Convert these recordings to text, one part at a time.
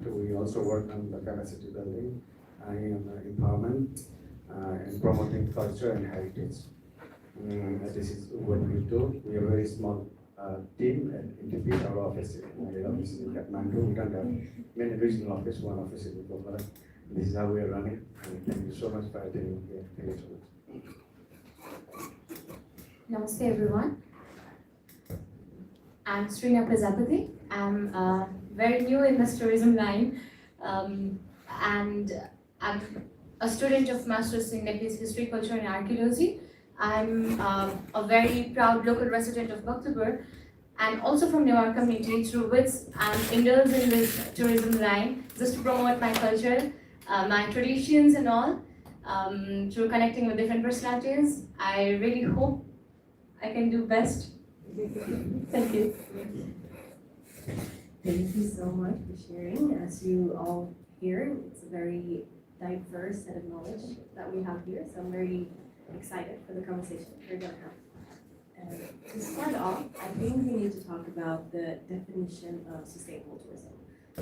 We also work on the capacity building and empowerment and promoting culture and heritage. This is what we do. We are a very small team at NTP. Our office, my office is in Kathmandu. We don't have many regional offices. One office is in Kolkata. This is how we are running. And thank you so much for attending here. Thank you so much. Namaste everyone. I'm Srina Prajapati. I'm very new in this tourism line, and I'm a student of Masters in Nepalese History, Culture and Archaeology. I'm a very proud local resident of Bhaktapur and also from Newar community, through which I'm indulged in this tourism line just to promote my culture, my traditions and all, through connecting with different personalities. I really hope I can do best. Thank you. Thank you so much for sharing. As you all hear, it's a very diverse set of knowledge that we have here, so I'm very excited for the conversation we're going to have. To start off, I think we need to talk about the definition of sustainable tourism.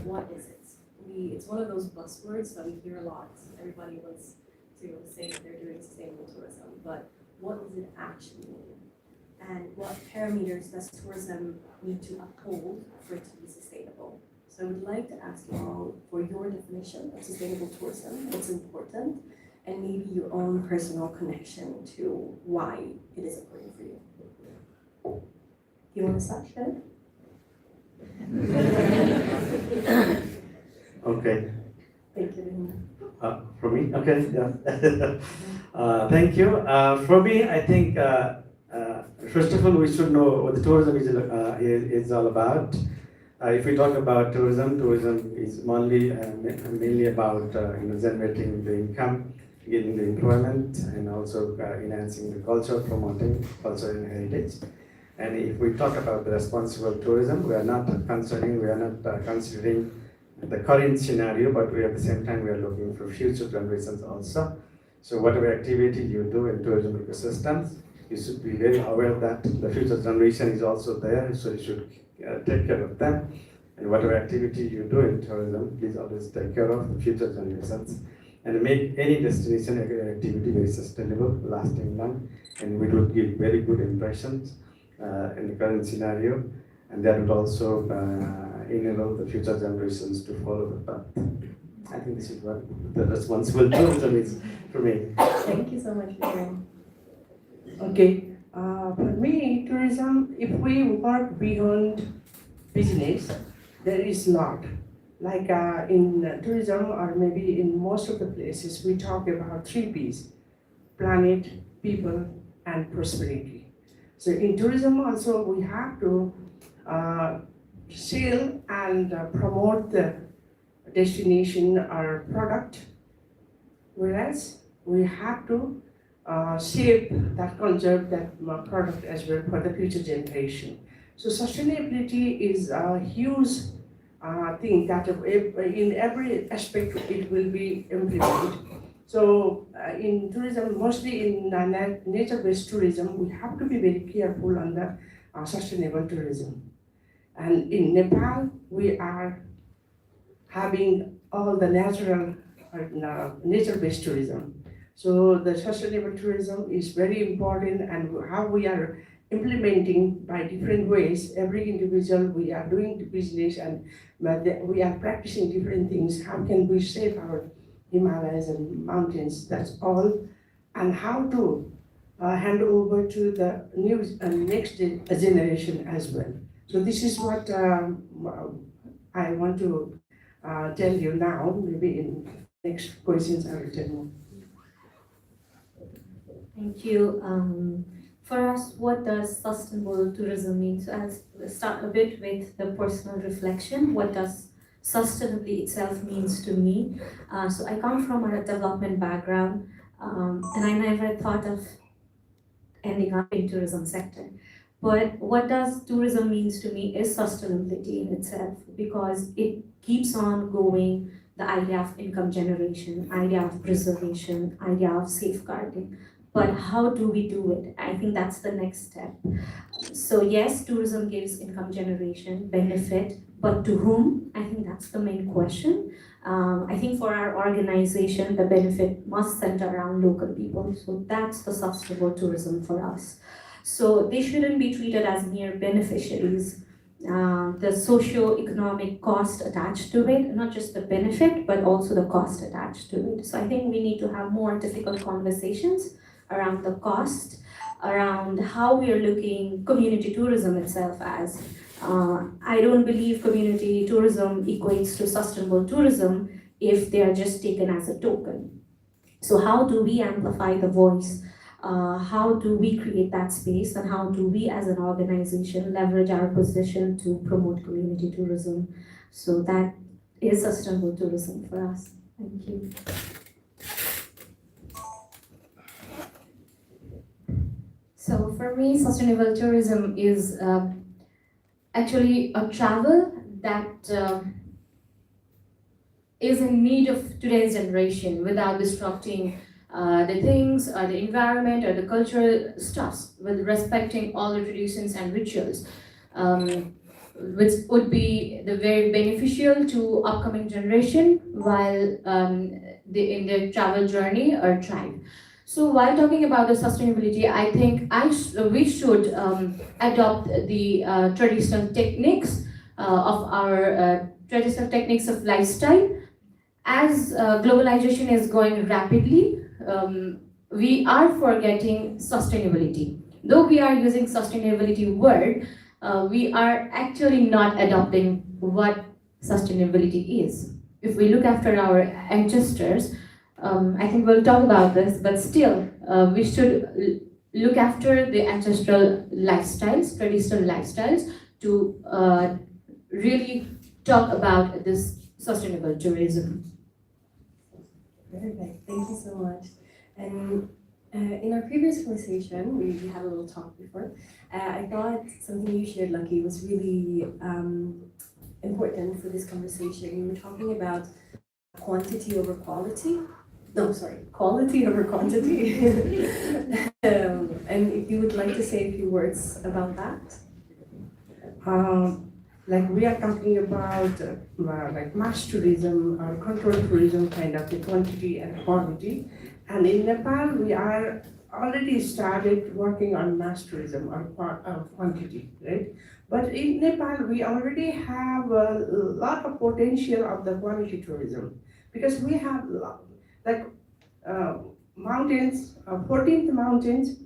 What is it? It's one of those buzzwords that we hear a lot. Everybody wants to say that they're doing sustainable tourism, but what does it actually mean? And what parameters does tourism need to uphold for it to be sustainable? So I would like to ask you all for your definition of sustainable tourism, what's important, and maybe your own personal connection to why it is important for you. Do you want to start, Shannon? Okay. Thank you. For me? Okay, yeah. Thank you. For me, I think first of all, we should know what the tourism is all about. If we talk about tourism, tourism is mainly about generating the income, getting the employment, and also enhancing the culture, promoting culture and heritage. And if we talk about the responsible tourism, we are not considering the current scenario, but we at the same time we are looking for future generations also. So whatever activity you do in tourism ecosystems, you should be very aware that the future generation is also there, so you should take care of them. And whatever activity you do in tourism, please always take care of the future generations and make any destination activity very sustainable, lasting one, and we would give very good impressions in the current scenario, and that would also enable the future generations to follow the path. I think this is what the responsible tourism is for me. Thank you so much for sharing. Okay, for me, tourism, if we work beyond business, there is lot. Like in tourism, or maybe in most of the places, we talk about 3 P's: planet, people, and prosperity. So in tourism also, we have to sell and promote the destination or product, whereas we have to shape that concept, that product as well for the future generation. So sustainability is a huge thing that in every aspect it will be implemented. So in tourism, mostly in nature-based tourism, we have to be very careful on the sustainable tourism. And in Nepal, we are having all the natural nature-based tourism. So the sustainable tourism is very important, and how we are implementing by different ways. Every individual, we are doing business and we are practicing different things. How can we save our Himalayas and mountains? That's all. And how to hand over to the new next generation as well. So this is what I want to tell you now. Maybe in next questions I will tell more. Thank you. For us, what does sustainable tourism mean? So I'll start a bit with the personal reflection. What does sustainably itself means to me? So I come from a development background, and I never thought of ending up in tourism sector. But what does tourism means to me is sustainability in itself, because it keeps on going. The idea of income generation, idea of preservation, idea of safeguarding. But how do we do it? I think that's the next step. So yes, tourism gives income generation, benefit, but to whom? I think that's the main question. I think for our organization, the benefit must center around local people. So that's the sustainable tourism for us. So they shouldn't be treated as mere beneficiaries. The socio-economic cost attached to it, not just the benefit, but also the cost attached to it. So I think we need to have more difficult conversations around the cost, around how we are looking community tourism itself as. I don't believe community tourism equates to sustainable tourism if they are just taken as a token. So how do we amplify the voice? How do we create that space, and how do we as an organization leverage our position to promote community tourism? So that is sustainable tourism for us. Thank you. So for me, sustainable tourism is actually a travel that is in need of today's generation without disrupting the things or the environment or the cultural stuffs, with respecting all the traditions and rituals, which would be the very beneficial to upcoming generation while in their travel journey or tribe. So while talking about the sustainability, I think we should adopt the traditional techniques of our traditional techniques of lifestyle. As globalization is going rapidly, we are forgetting sustainability. Though we are using sustainability word, we are actually not adopting what sustainability is. If we look after our ancestors, I think we'll talk about this, but still, we should look after the ancestral lifestyles, traditional lifestyles, to really talk about this sustainable tourism. Perfect. Thank you so much. And in our previous conversation, we had a little talk before. I thought something you shared, Lucky, was really important for this conversation. You were talking about quantity over quality. No, sorry, quality over quantity. And if you would like to say a few words about that. Like we are talking about like mass tourism or control tourism, kind of the quantity and quality. And in Nepal, we are already started working on mass tourism or quantity, right? But in Nepal, we already have a lot of potential of the quality tourism, because we have like mountains, 14th mountains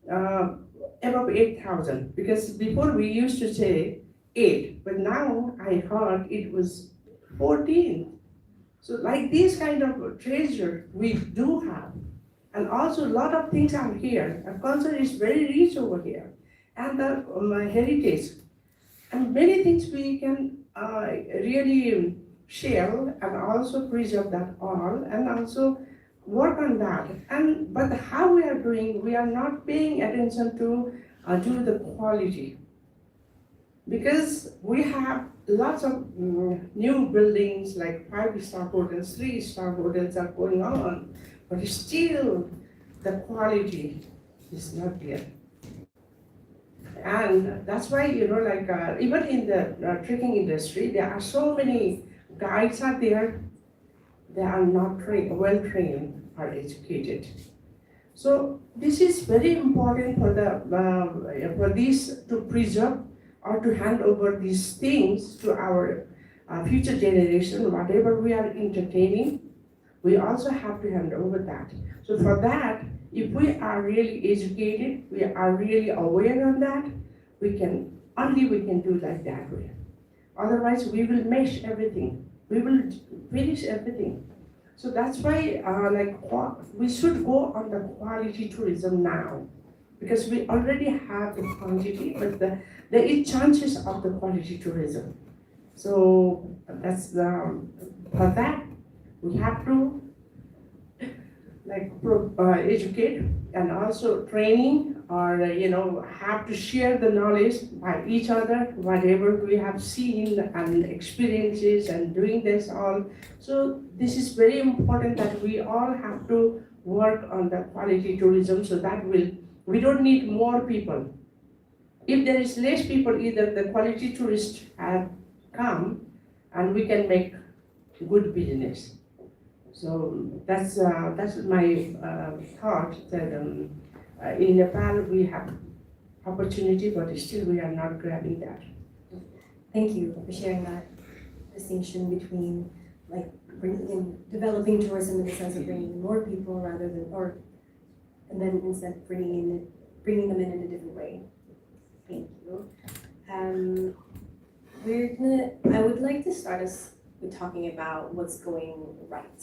above 8,000. Because before we used to say 8, but now I heard it was 14. So like this kind of treasure we do have. And also a lot of things are here. Our culture is very rich over here. And the heritage. And many things we can really share and also preserve that all, and also work on that. But how we are doing, we are not paying attention to do the quality. Because we have lots of new buildings like 5-star hotels, 3-star hotels are going on, but still the quality is not there. And that's why, like even in the trekking industry, there are so many guides are there, they are not well trained or educated. So this is very important for this to preserve or to hand over these things to our future generation. Whatever we are entertaining, we also have to hand over that. So for that, if we are really educated, we are really aware of that, we can do like that way. Otherwise, we will mesh everything. We will finish everything. So that's why we should go on the quality tourism now, because we already have the quantity, but there is chances of the quality tourism. So that's for that we have to educate, and also training, or have to share the knowledge by each other, whatever we have seen and experiences and doing this all. So this is very important that we all have to work on the quality tourism, so that we don't need more people. If there is less people, either the quality tourists have come and we can make good business. So that's my thought that in Nepal we have opportunity, but still we are not grabbing that. Thank you for sharing that distinction between like bringing in, developing tourism in the sense of bringing in more people rather than, and then instead bringing them in a different way. Thank you. I would like to start us with talking about what's going right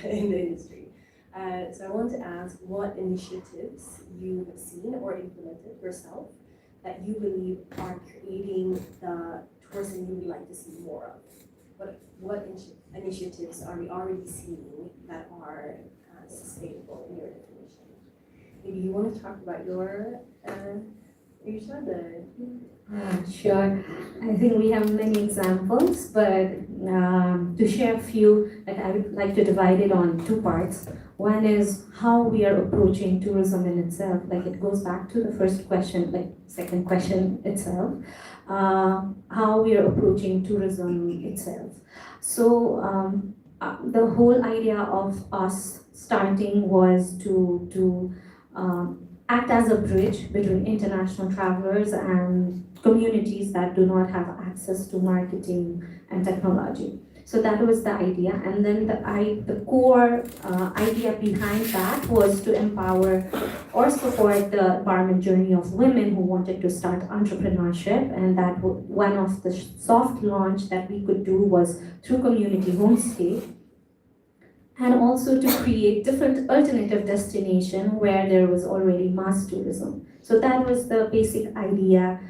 in the industry. So I want to ask what initiatives you've seen or implemented yourself that you believe are creating the tourism you would like to see more of. What initiatives are we already seeing that are sustainable in your definition? Maybe you want to talk about your, Sure. I think we have many examples, but to share a few, like I would like to divide it on two parts. One is how we are approaching tourism in itself. Like it goes back to the first question, like second question itself. How we are approaching tourism itself. So the whole idea of us starting was to act as a bridge between international travelers and communities that do not have access to marketing and technology. So that was the idea, and then the core idea behind that was to empower or support the empowerment journey of women who wanted to start entrepreneurship, and that one of the soft launch that we could do was through community homestay, and also to create different alternative destination where there was already mass tourism. So that was the basic idea.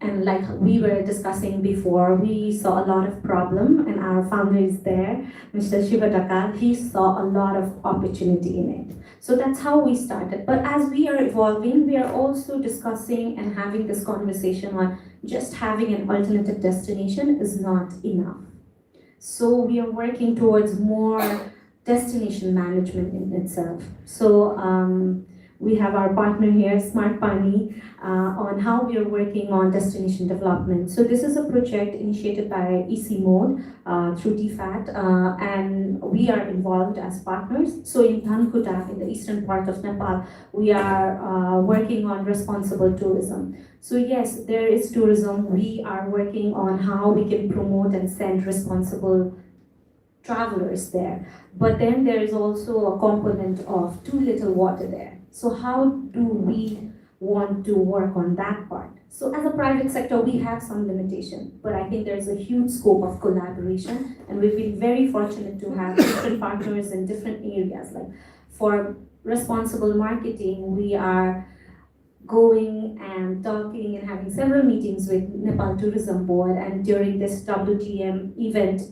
And like we were discussing before, we saw a lot of problem, and our founder is there, Mr. Shiva Dakal, he saw a lot of opportunity in it. So that's how we started. But as we are evolving, we are also discussing and having this conversation on just having an alternative destination is not enough. So we are working towards more destination management in itself. So we have our partner here, Smart Pani, on how we are working on destination development. So this is a project initiated by EC Mode through DFAT, and we are involved as partners. So in Dhankuta, in the eastern part of Nepal, we are working on responsible tourism. So yes, there is tourism. We are working on how we can promote and send responsible travelers there. But then there is also a component of too little water there. So how do we want to work on that part? So as a private sector, we have some limitation, but I think there's a huge scope of collaboration, and we've been very fortunate to have different partners in different areas. Like for responsible marketing, we are going and talking and having several meetings with Nepal Tourism Board, and during this WTM event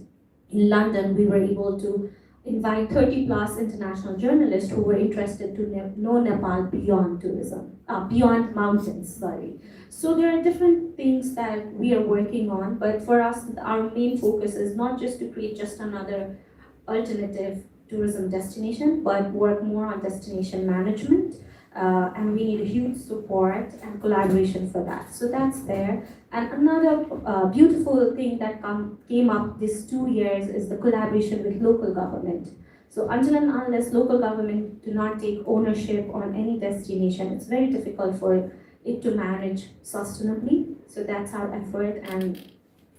in London, we were able to invite 30 plus international journalists who were interested to know Nepal beyond tourism, beyond mountains, sorry. So there are different things that we are working on, but for us, our main focus is not just to create just another alternative tourism destination, but work more on destination management. And we need a huge support and collaboration for that. So that's there. And another beautiful thing that came up these 2 years is the collaboration with local government. So until and unless local government do not take ownership on any destination, it's very difficult for it to manage sustainably. So that's our effort. And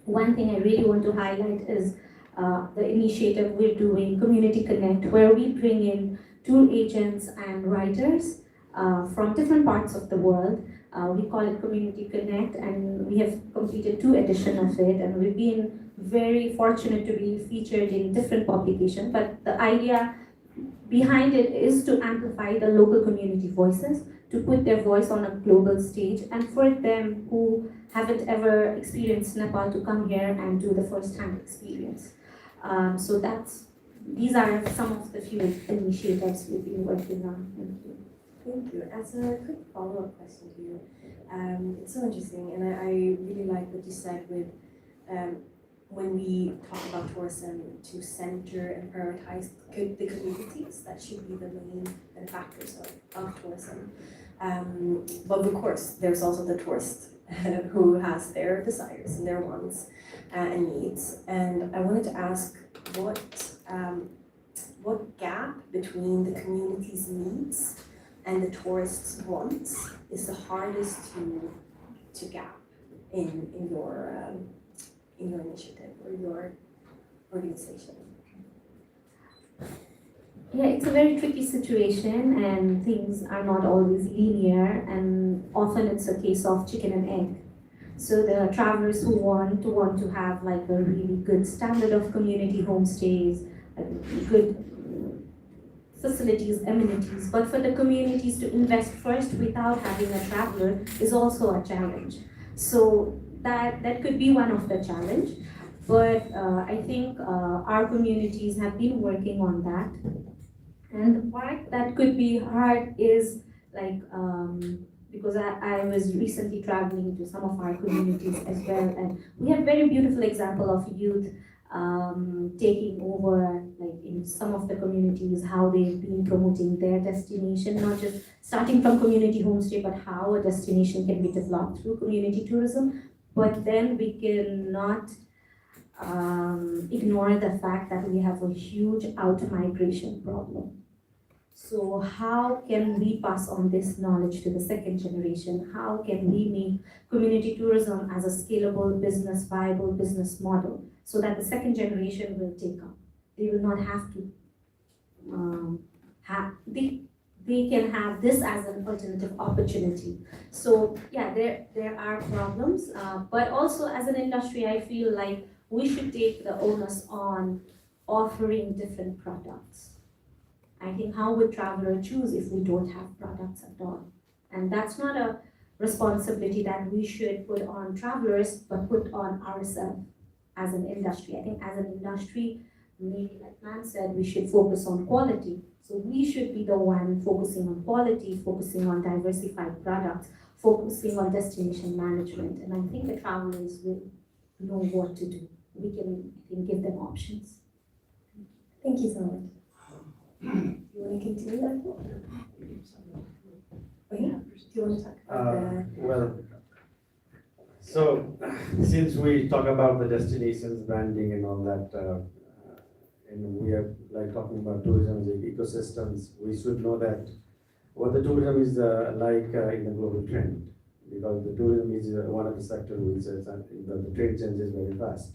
one thing I really want to highlight is the initiative we're doing, Community Connect, where we bring in tour agents and writers from different parts of the world. We call it Community Connect, and we have completed 2 editions of it, and we've been very fortunate to be featured in different publications. But the idea behind it is to amplify the local community voices, to put their voice on a global stage, and for them who haven't ever experienced Nepal to come here and do the first-hand experience. So these are some of the few initiatives we've been working on. Thank you. Thank you. As a quick follow-up question to you, it's so interesting, and I really like what you said with when we talk about tourism to center and prioritize the communities that should be the main benefactors of tourism. But of course, there's also the tourist who has their desires and their wants and needs. And I wanted to ask what gap between the community's needs and the tourists' wants is the hardest to gap in your initiative or your organization? Yeah, it's a very tricky situation and things are not always linear and often it's a case of chicken and egg. So the travelers who want to have like a really good standard of community homestays, good facilities, amenities, but for the communities to invest first without having a traveler is also a challenge. So that could be one of the challenge, but I think our communities have been working on that. And the part that could be hard is like because I was recently traveling to some of our communities as well, and we have very beautiful example of youth taking over, like in some of the communities, how they've been promoting their destination, not just starting from community homestay, but how a destination can be developed through community tourism. But then we cannot ignore the fact that we have a huge out-migration problem. So how can we pass on this knowledge to the second generation? How can we make community tourism as a scalable business, viable business model so that the second generation will take up? They will not have to they can have this as an alternative opportunity. So yeah, there are problems, but also as an industry, I feel like we should take the onus on offering different products. I think how would traveler choose if we don't have products at all? And that's not a responsibility that we should put on travelers, but put on ourselves as an industry. I think as an industry, maybe like Man said, we should focus on quality. So we should be the one focusing on quality, focusing on diversified products, focusing on destination management. And I think the travelers will know what to do. We can give them options. Thank you so much. You want to continue that? Oh, yeah. Do you want to talk about Well, so since we talk about the destinations branding and all that, and we are like talking about tourism as ecosystems, we should know that what the tourism is like in the global trend, because the tourism is one of the sectors which is, the trend changes very fast.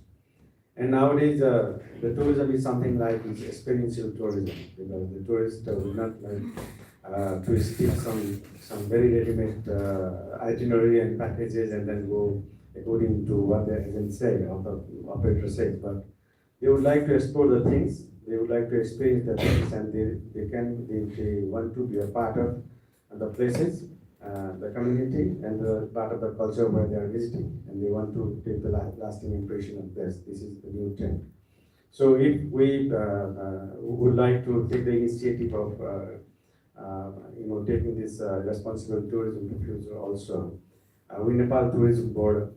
And nowadays, the tourism is something like it's experiential tourism, because the tourist will not like to stick some very ready-made itinerary and packages and then go according to what the agent say or the operator says. But they would like to explore the things, they would like to experience the things, and they want to be a part of the places, the community, and the part of the culture where they are visiting, and they want to take the lasting impression of this. This is the new trend. So if we would like to take the initiative of taking this responsible tourism to future also, we Nepal Tourism Board,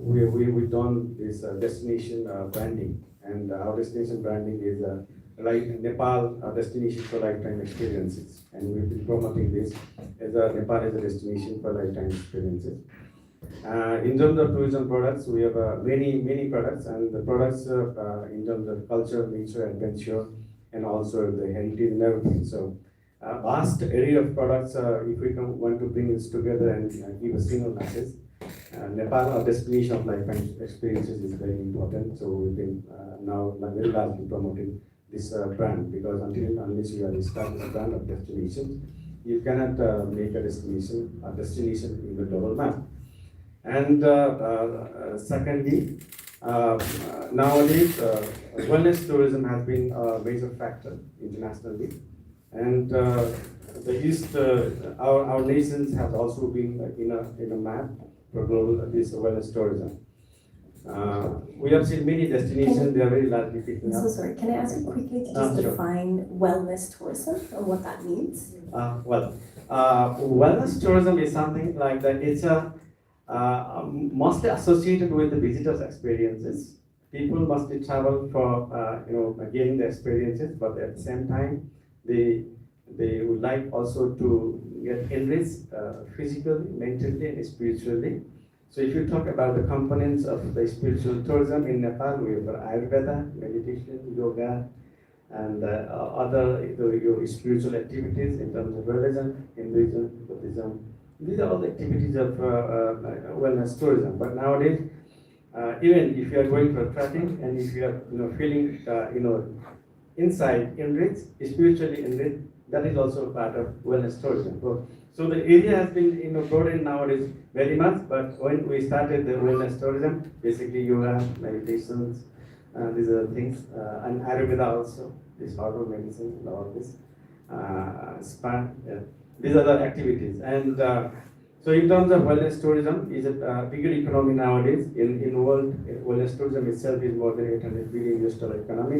we've done this destination branding, and our destination branding is like Nepal destination for lifetime experiences, and we've been promoting this as Nepal as a destination for lifetime experiences. In terms of tourism products, we have many products, and the products in terms of culture, nature, adventure, and also the heritage and everything. So vast area of products. If we want to bring this together and give a single message, Nepal, our destination of lifetime experiences, is very important. So we've been now very largely promoting this brand, because until and unless you have established a brand of destinations, you cannot make a destination in the global map. And secondly, nowadays wellness tourism has been a major factor internationally, and the East, our nations have also been in a map for global this wellness tourism. We have seen many destinations, they are very largely picking I'm up. so sorry, can I ask you quickly to just Sure. define wellness tourism and what that means? Wellness tourism is something like that. It's mostly associated with the visitors' experiences. People mostly travel for gaining the experiences, but at the same time, they They would like also to get enriched physically, mentally, and spiritually. So if you talk about the components of the spiritual tourism in Nepal, we have Ayurveda, meditation, yoga, and other your spiritual activities in terms of religion, Hinduism, Buddhism. These are all the activities of wellness tourism. But nowadays, even if you are going for trekking and if you are feeling inside enriched, spiritually enriched, that is also part of wellness tourism. So the area has been broadened nowadays very much. But when we started the wellness tourism, basically yoga, meditations, these are the things, and Ayurveda also, this herbal medicine, and all this, spa. Yeah. These are the activities. And so in terms of wellness tourism, is a bigger economy nowadays. In world, wellness tourism itself is more than $800 billion economy,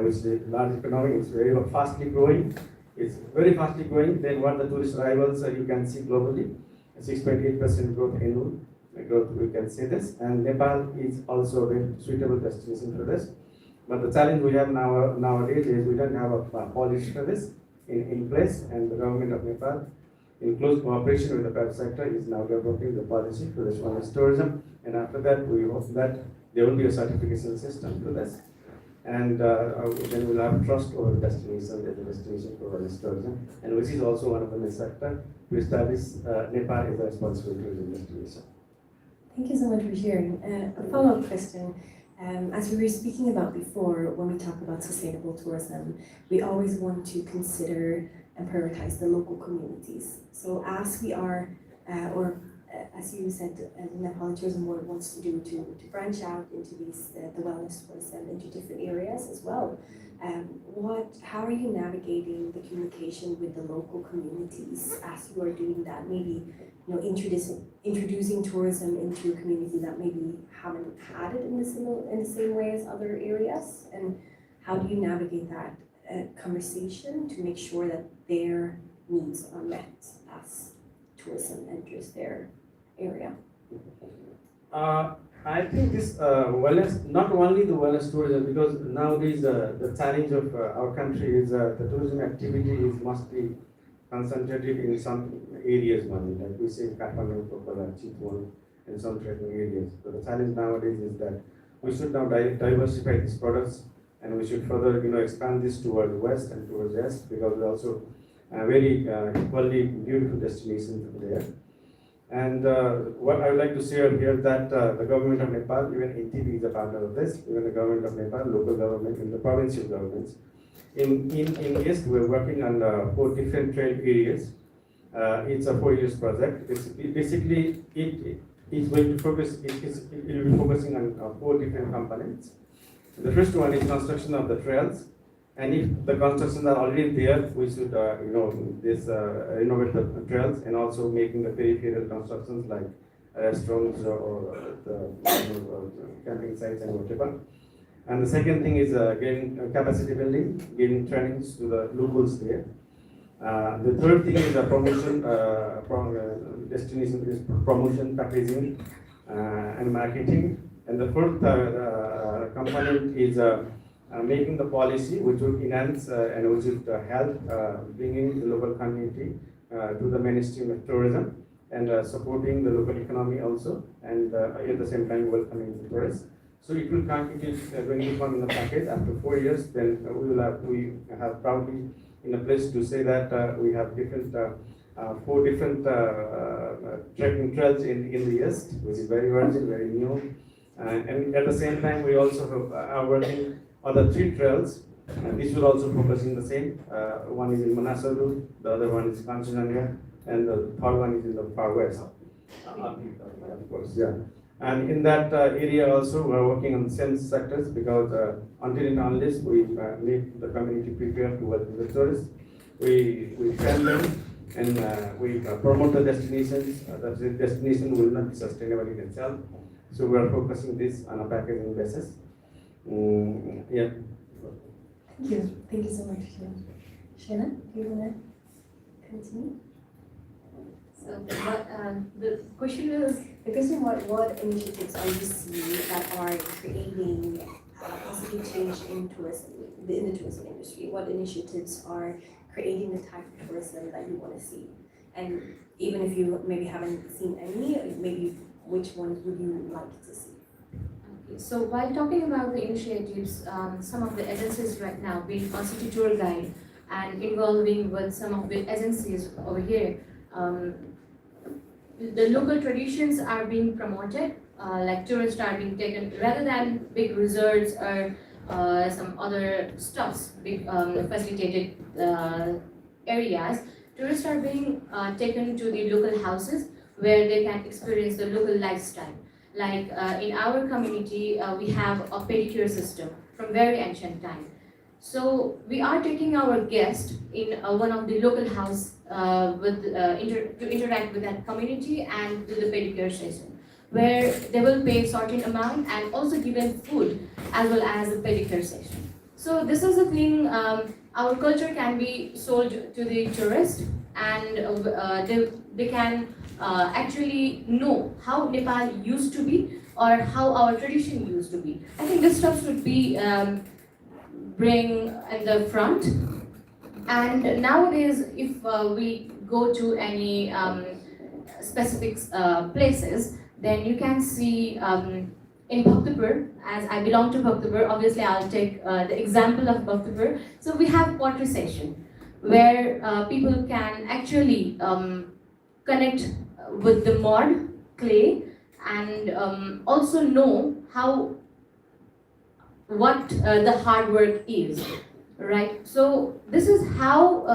which is a large economy. It's very fastly growing. It's very fastly growing than what the tourist arrivals you can see globally. 6.8% growth annual growth, we can say this. And Nepal is also a very suitable destination for this. But the challenge we have nowadays is we don't have a policy for this in place, and the government of Nepal, in close cooperation with the private sector, is now developing the policy for this wellness tourism. And after that, we hope that there will be a certification system for this. And then we'll have trust over the destination as a destination for wellness tourism, and which is also one of the main sector to establish Nepal as a responsible tourism destination. Thank you so much for sharing. A follow-up question. As we were speaking about before, when we talk about sustainable tourism, we always want to consider and prioritize the local communities. So as we are, as you said, the Nepali Tourism Board wants to do to branch out into these the wellness tourism into different areas as well. How are you navigating the communication with the local communities as you are doing that? Maybe introducing tourism into a community that maybe haven't had it in the same way as other areas, and how do you navigate that conversation to make sure that their needs are met as tourism enters their area? I think this wellness, not only the wellness tourism, because nowadays the challenge of our country is the tourism activity is mostly concentrated in some areas only, like we say Kathmandu, Pokhara, Chitwan, and some trekking areas. So the challenge nowadays is that we should now diversify these products, and we should further expand this towards west and towards east, because we also very equally beautiful destinations there. And what I would like to share here that the government of Nepal, even NTP is a partner of this, even the government of Nepal, local government, and the provincial governments. In East, we're working on 4 different trail areas. It's a 4-year project. It's basically it is going to focus. It will be focusing on 4 different components. The first one is construction of the trails, and if the constructions are already there, we should renovate the trails, and also making the peripheral constructions like restaurants or the camping sites and whatever. And the second thing is giving capacity building, giving trainings to the locals there. The third thing is promotion, destination is promotion, packaging, and marketing. And the fourth component is making the policy which would enhance and which would help bringing the local community to the mainstream of tourism, and supporting the local economy also, and at the same time welcoming the tourists. So it will come, it is going to come in the package. After 4 years, then we have proudly in a place to say that we have different 4 different trekking trails in the east, which is very virgin, very new, and at the same time we also are working other 3 trails, and this will also focus in the same. One is in Manasadu, the other one is Kanchenjunga, and the third one is in the far west. Of course, yeah. And in that area also, we are working on the same sectors, because until and unless we make the community prepared to welcome the tourists, we train them, and we promote the destinations. The destination will not be sustainable in itself. So we are focusing this on a packaging basis. Yeah. Thank you so much, Shanna, do you want to continue? So the question is, The question, what initiatives are you seeing that are creating positive change in tourism, in the tourism industry? What initiatives are creating the type of tourism that you want to see. And even if you maybe haven't seen any, maybe which ones would you like to see? Okay, so while talking about the initiatives, some of the agencies right now, being on City Tour Guide and involving with some of the agencies over here, the local traditions are being promoted, like tourists are being taken, rather than big resorts or some other stuffs, big facilitated areas, tourists are being taken to the local houses where they can experience the local lifestyle. Like in our community, we have a pedicure system from very ancient time. So we are taking our guest in one of the local house to interact with that community and do the pedicure session, where they will pay a certain amount and also given food as well as a pedicure session. So this is the thing. Our culture can be sold to the tourist, and they can actually know how Nepal used to be or how our tradition used to be. I think this stuff should be bring in the front. And nowadays, if we go to any specific places, then you can see in Bhaktapur, as I belong to Bhaktapur, obviously I'll take the example of Bhaktapur. So we have pottery session where people can actually connect with the mud, clay, and also know what the hard work is, right? So this is how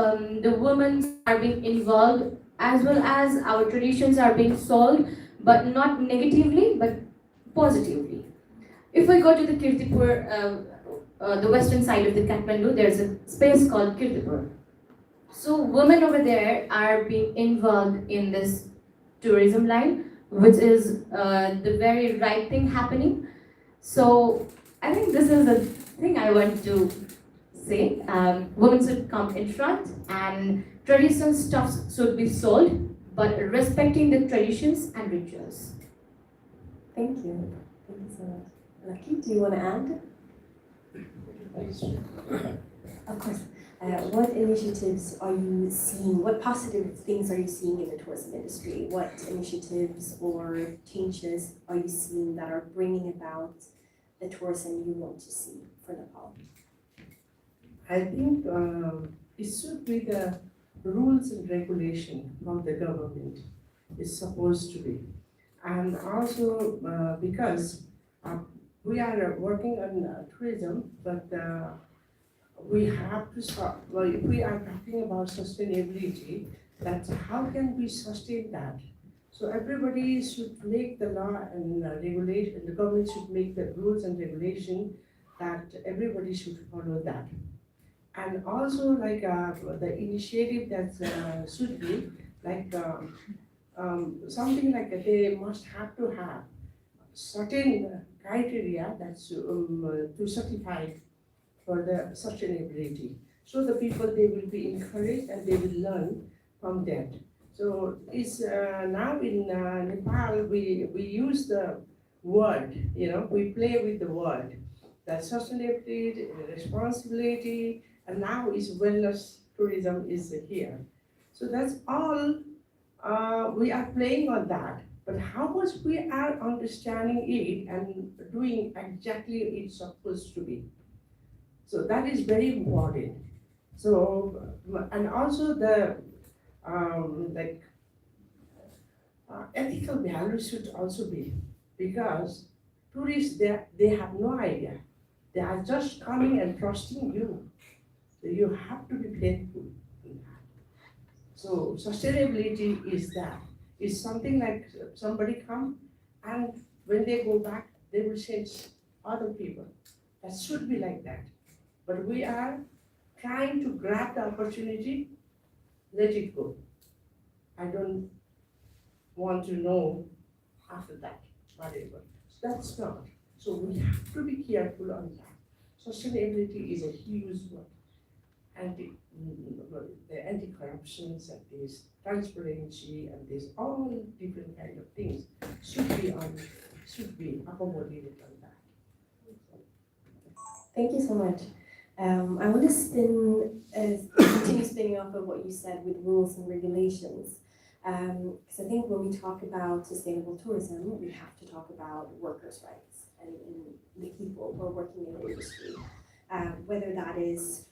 the women are being involved, as well as our traditions are being sold, but not negatively, but positively. If we go to the Kirtipur, the western side of the Kathmandu, there's a space called Kirtipur. So women over there are being involved in this tourism line, which is the very right thing happening. So I think this is the thing I want to say. Women should come in front, and traditional stuffs should be sold, but respecting the traditions and rituals. Thank you. Thank you so much. Lucky, do you want to add? Of course. What initiatives are you seeing? What positive things are you seeing in the tourism industry? What initiatives or changes are you seeing that are bringing about the tourism you want to see for Nepal? I think it should be the rules and regulation from the government is supposed to be. And also because we are working on tourism, but we have to start, well, if we are talking about sustainability, that's how can we sustain that? So everybody should make the law and regulation, the government should make the rules and regulation that everybody should follow that. And also like the initiative that should be like something like they must have to have certain criteria that's to certify for the sustainability. So the people, they will be encouraged and they will learn from that. So it's now in Nepal, we use the word, we play with the word. That sustainability, responsibility, and now is wellness tourism is here. So that's all we are playing on that. But how much we are understanding it and doing exactly it's supposed to be. So that is very important. So, and also the ethical values should also be, because tourists, they have no idea. They are just coming and trusting you. So you have to be faithful in that. So sustainability is that. It's something like somebody come and when they go back, they will send other people. That should be like that. But we are trying to grab the opportunity, let it go. I don't want to know after that, whatever. So that's not. So we have to be careful on that. Sustainability is a huge one. And the anti-corruptions and this transparency and this all different kind of things should be accommodated on that. Thank you so much. I want to continue spinning off of what you said with rules and regulations. Because I think when we talk about sustainable tourism, we have to talk about workers' rights and the people who are working in the industry. Whether that is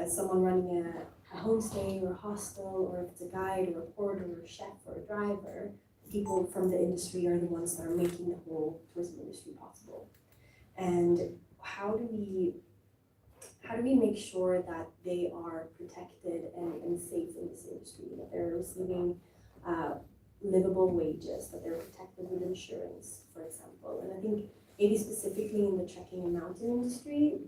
someone running a homestay or a hostel, or if it's a guide or a porter or a chef or a driver, people from the industry are the ones that are making the whole tourism industry possible. And how do we make sure that they are protected and safe in this industry, that they're receiving livable wages, that they're protected with insurance, for example? And I think maybe specifically in the trekking and mountain industry,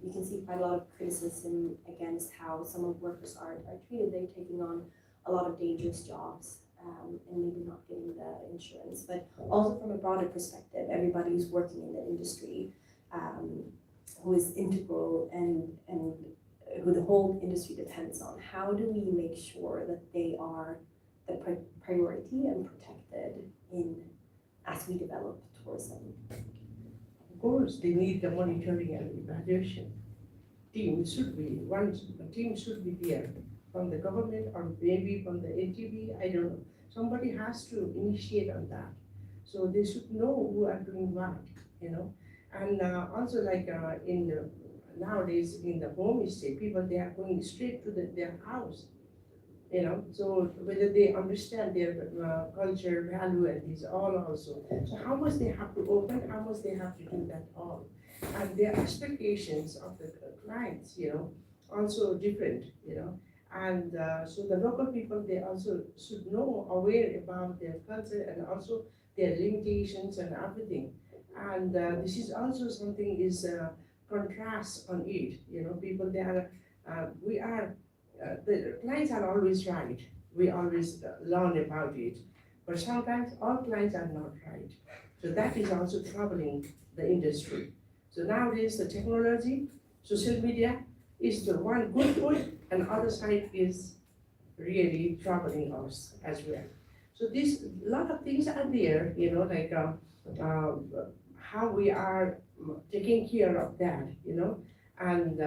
you can see quite a lot of criticism against how some of workers are treated. They're taking on a lot of dangerous jobs and maybe not getting the insurance. But also from a broader perspective, everybody who's working in the industry, who is integral and who the whole industry depends on. How do we make sure that they are the priority and protected as we develop tourism? Of course, they need the monitoring and evaluation. A team should be there from the government or maybe from the NTB, I don't know. Somebody has to initiate on that. So they should know who are doing what, you know. And also nowadays in the homestay, people, they are going straight to their house, you know. So whether they understand their culture, value, and these all also. So how much they have to open, how much they have to do that all. And their expectations of the clients, you know, also different, you know. And so the local people, they also should know, aware about their culture and also their limitations and everything. And this is also something is contrast on it, you know. People, the clients are always right. We always learn about it, but sometimes all clients are not right. So that is also troubling the industry. So nowadays the technology, social media is the one good point, and other side is really troubling us as well. So this lot of things are there, you know, like how we are taking care of that, you know, and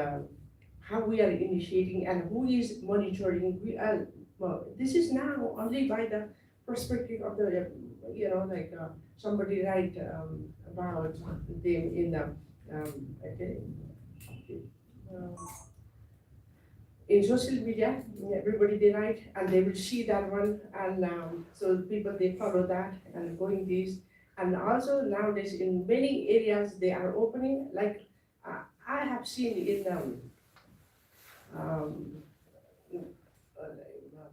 how we are initiating and who is monitoring. This is now only by the perspective of the, you know, like somebody write about them in the in social media, everybody they write and they will see that one, and so people they follow that and going this. And also nowadays in many areas they are opening, like I have seen in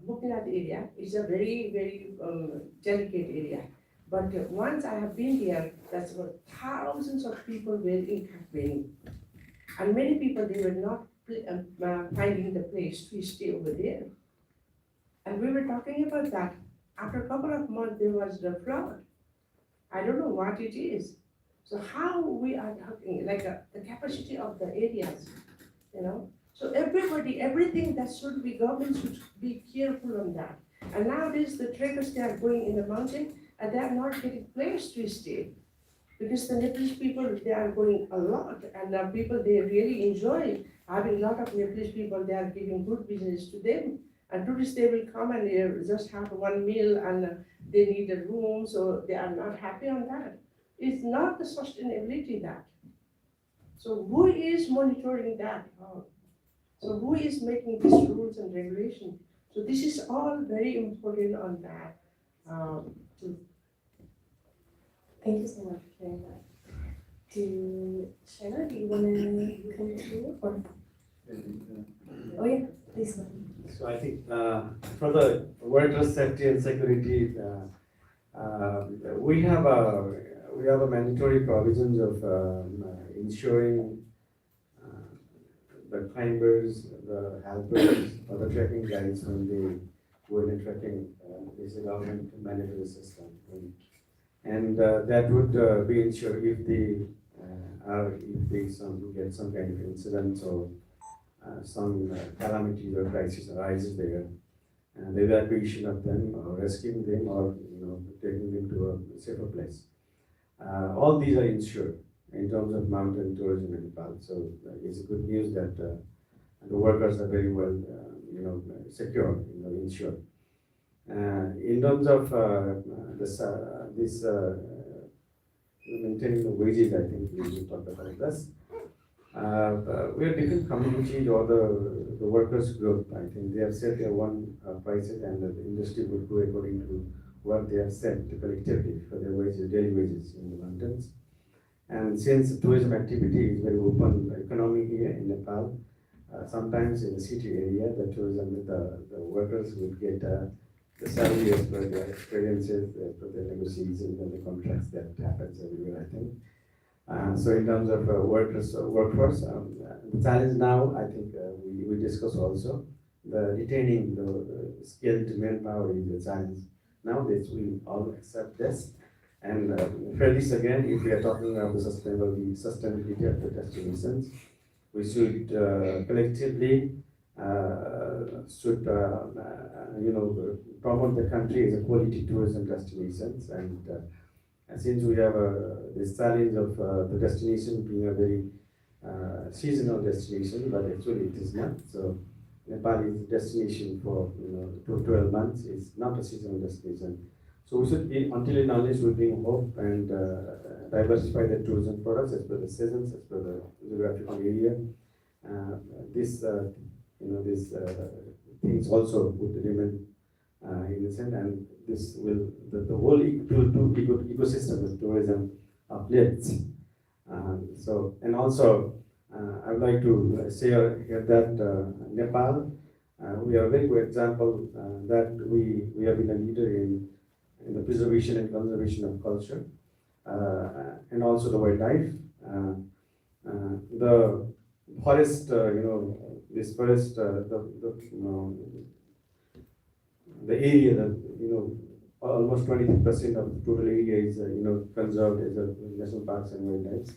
Muknad area, it's a very, very delicate area. But once I have been there, that's what thousands of people were in Kathmandu. And many people, they were not finding the place to stay over there. And we were talking about that. After a couple of months, there was the flood. I don't know what it is. So how we are talking, like the capacity of the areas, you know. So everybody, everything that should be, government should be careful on that. And nowadays the trekkers, they are going in the mountain and they are not getting place to stay. Because the Nepalese people, they are going a lot, and people, they really enjoy having a lot of Nepalese people, they are giving good business to them. And tourists, they will come and they just have one meal and they need a room, so they are not happy on that. It's not the sustainability that. So who is monitoring that? So who is making these rules and regulations? So this is all very important on that. Thank you so much for sharing that. Shaina, do you want to continue? Or? Oh yeah, please go ahead. So I think for the worker safety and security, we have a mandatory provisions of ensuring the climbers, the helpers, or the trekking guides when they go in a trekking is a government mandatory system, and that would be ensured if they get some kind of incidents or some calamities or crisis arises there, and the evacuation of them or rescuing them or taking them to a safer place. All these are ensured. in terms of mountain tourism in Nepal. So it's good news that the workers are very well, secure, insured. In terms of this maintaining the wages, I think we talked about this. We are different communities or the workers group. I think they have set their own prices, and the industry will go according to what they have set collectively for their wages, daily wages in the mountains. And since tourism activity is very open economy here in Nepal, sometimes in the city area, the tourism, the workers would get the salary as per their experiences, as per their negotiations and the contracts that happens everywhere, I think. So in terms of workforce, the challenge now, I think we discuss also, the retaining the skilled manpower is the challenge. Nowadays, we all accept this. And for this again, if we are talking about the sustainability of the destinations, we should collectively promote the country as a quality tourism destinations. And since we have this challenge of the destination being a very seasonal destination, but actually it is not. So Nepal is a destination for 12 months. It's not a seasonal destination. So we should be, until and unless we bring hope and diversify the tourism products as per the seasons, as per the geographical area. This things also would remain innocent, and this will the whole ecosystem of tourism uplifts. So, and also I would like to share here that Nepal, we are a very good example that we have been a leader in the preservation and conservation of culture, and also the wildlife. The forest, this forest, the area that, almost 20% of the total area is, conserved as a national parks and wildlife.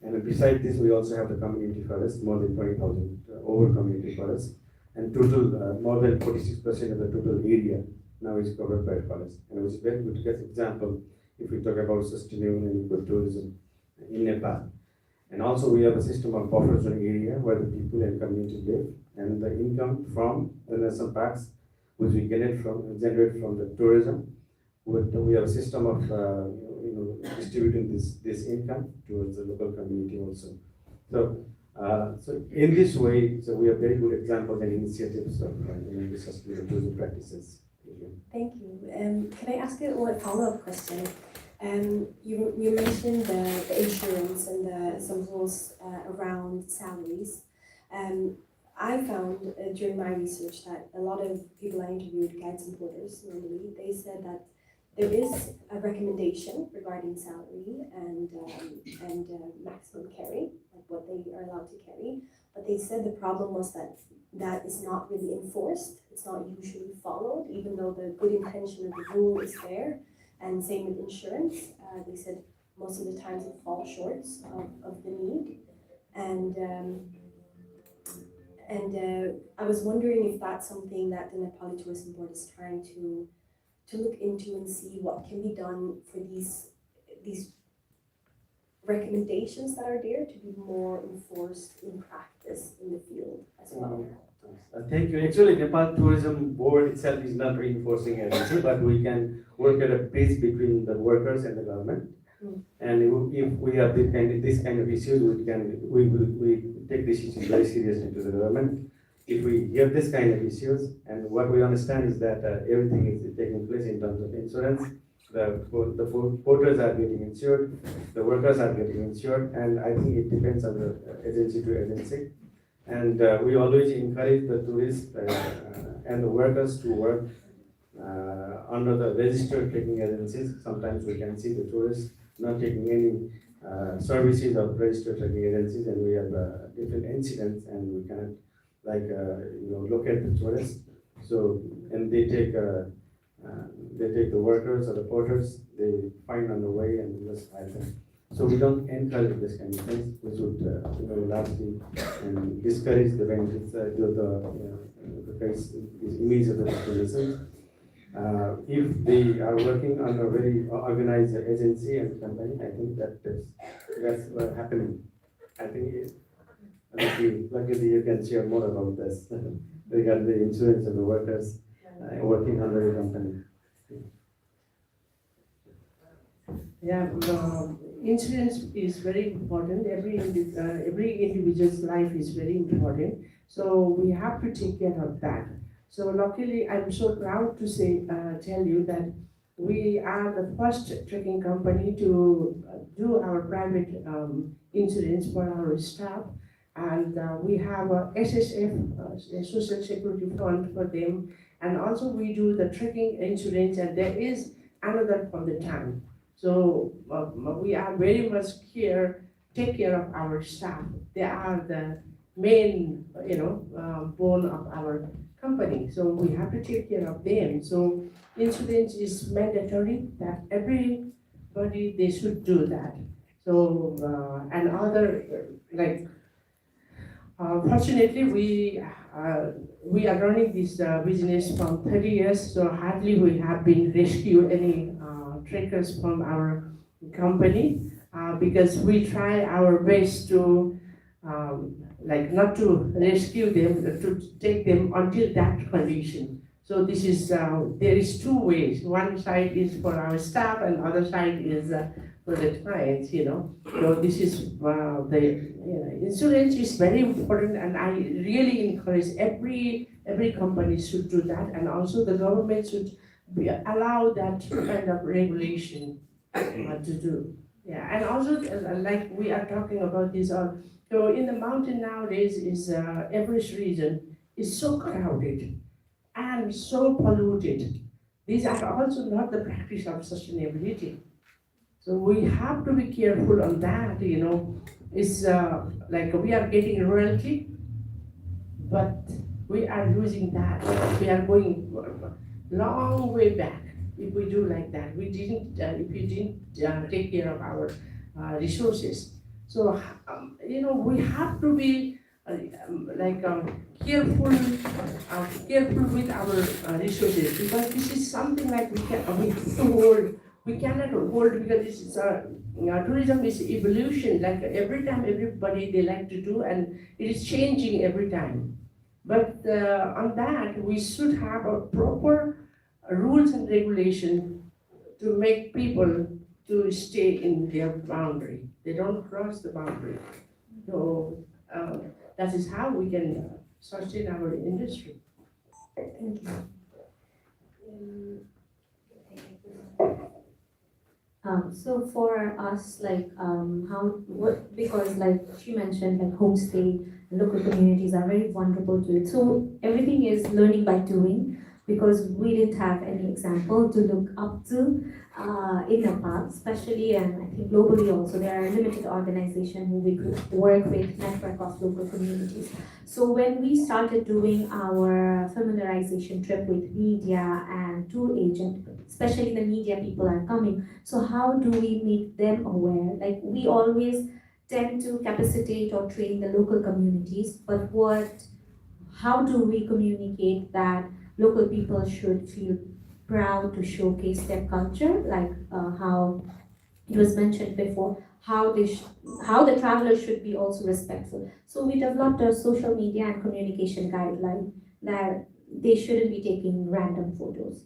And beside this, we also have the community forest, more than 20,000 over community forests, and total more than 46% of the total area now is covered by forest. And it's a very good example if we talk about sustainable and ecotourism in Nepal. And also we have a system of buffer zone area where the people and community live, and the income from the national parks, which we generate from the tourism. We have a system of distributing this income towards the local community also. So in this way, so we have very good examples and initiatives of the sustainable tourism practices. Thank you. Can I ask you a follow-up question? You mentioned the insurance and some rules around salaries. I found during my research that a lot of people I interviewed, guides and porters normally, they said that there is a recommendation regarding salary and maximum carry, like what they are allowed to carry. But they said the problem was that is not really enforced. It's not usually followed, even though the good intention of the rule is there. And same with insurance. They said most of the times it falls short of the need. And I was wondering if that's something that the Nepali Tourism Board is trying to look into and see what can be done for these recommendations that are there to be more enforced in practice in the field as well. Thank you. Actually, Nepal Tourism Board itself is not reinforcing anything, but we can work at a pace between the workers and the government. And if we have this kind of issues, we take this issue very seriously to the government. If we have this kind of issues, and what we understand is that everything is taking place in terms of insurance. The porters are getting insured, the workers are getting insured, and I think it depends on the agency to agency. And we always encourage the tourists and the workers to work under the registered trekking agencies. Sometimes we can see the tourists not taking any services of registered trekking agencies, and we have different incidents, and we cannot locate the tourists. So, and they take the workers or the porters, they find on the way and just hire them. So we don't encourage this kind of things, which would largely discourage the benefits, the image of the destinations. If they are working on a very organized agency and company, I think that's happening. I think luckily you can share more about this regarding the insurance of the workers working under the company. Yeah, insurance is very important. Every individual's life is very important. So we have to take care of that. So luckily, I'm so proud to tell you that we are the first trekking company to do our private insurance for our staff, and we have a SSF, a Social Security Fund for them, and also we do the trekking insurance, and there is another for the time. So we are very much take care of our staff. They are the main, bone of our company. So we have to take care of them. So insurance is mandatory that everybody they should do that. So and other fortunately we are running this business from 30 years. So hardly we have been rescue any trekkers from our company because we try our best to not to rescue them, to take them until that condition. So this is there is two ways. One side is for our staff, and other side is for the clients. So this is insurance is very important, and I really encourage every company should do that, and also the government should allow that kind of regulation to do. Yeah, and also like we are talking about this. So in the mountain nowadays is Everest region is so crowded and so polluted. These are also not the practice of sustainability. So we have to be careful on that. It's like we are getting royalty, but we are losing that. We are going long way back if we do like that. If we didn't take care of our resources. So we have to be careful with our resources, because this is something like we have to hold. We cannot hold, because this is tourism is evolution. Like every time, everybody they like to do, and it is changing every time. But on that, we should have a proper rules and regulation to make people to stay in their boundary. They don't cross the boundary. So that is how we can sustain our industry. Thank you. So for us, because like she mentioned, like homestay and local communities are very vulnerable to it. So everything is learning by doing, because we didn't have any example to look up to in Nepal, especially, and I think globally also. There are limited organizations who we could work with, network of local communities. So when we started doing our familiarization trip with media and tour agent, especially the media people are coming, so how do we make them aware? Like we always tend to capacitate or train the local communities, but how do we communicate that local people should feel proud to showcase their culture, like how it was mentioned before, how the travelers should be also respectful. So we developed a social media and communication guideline that they shouldn't be taking random photos.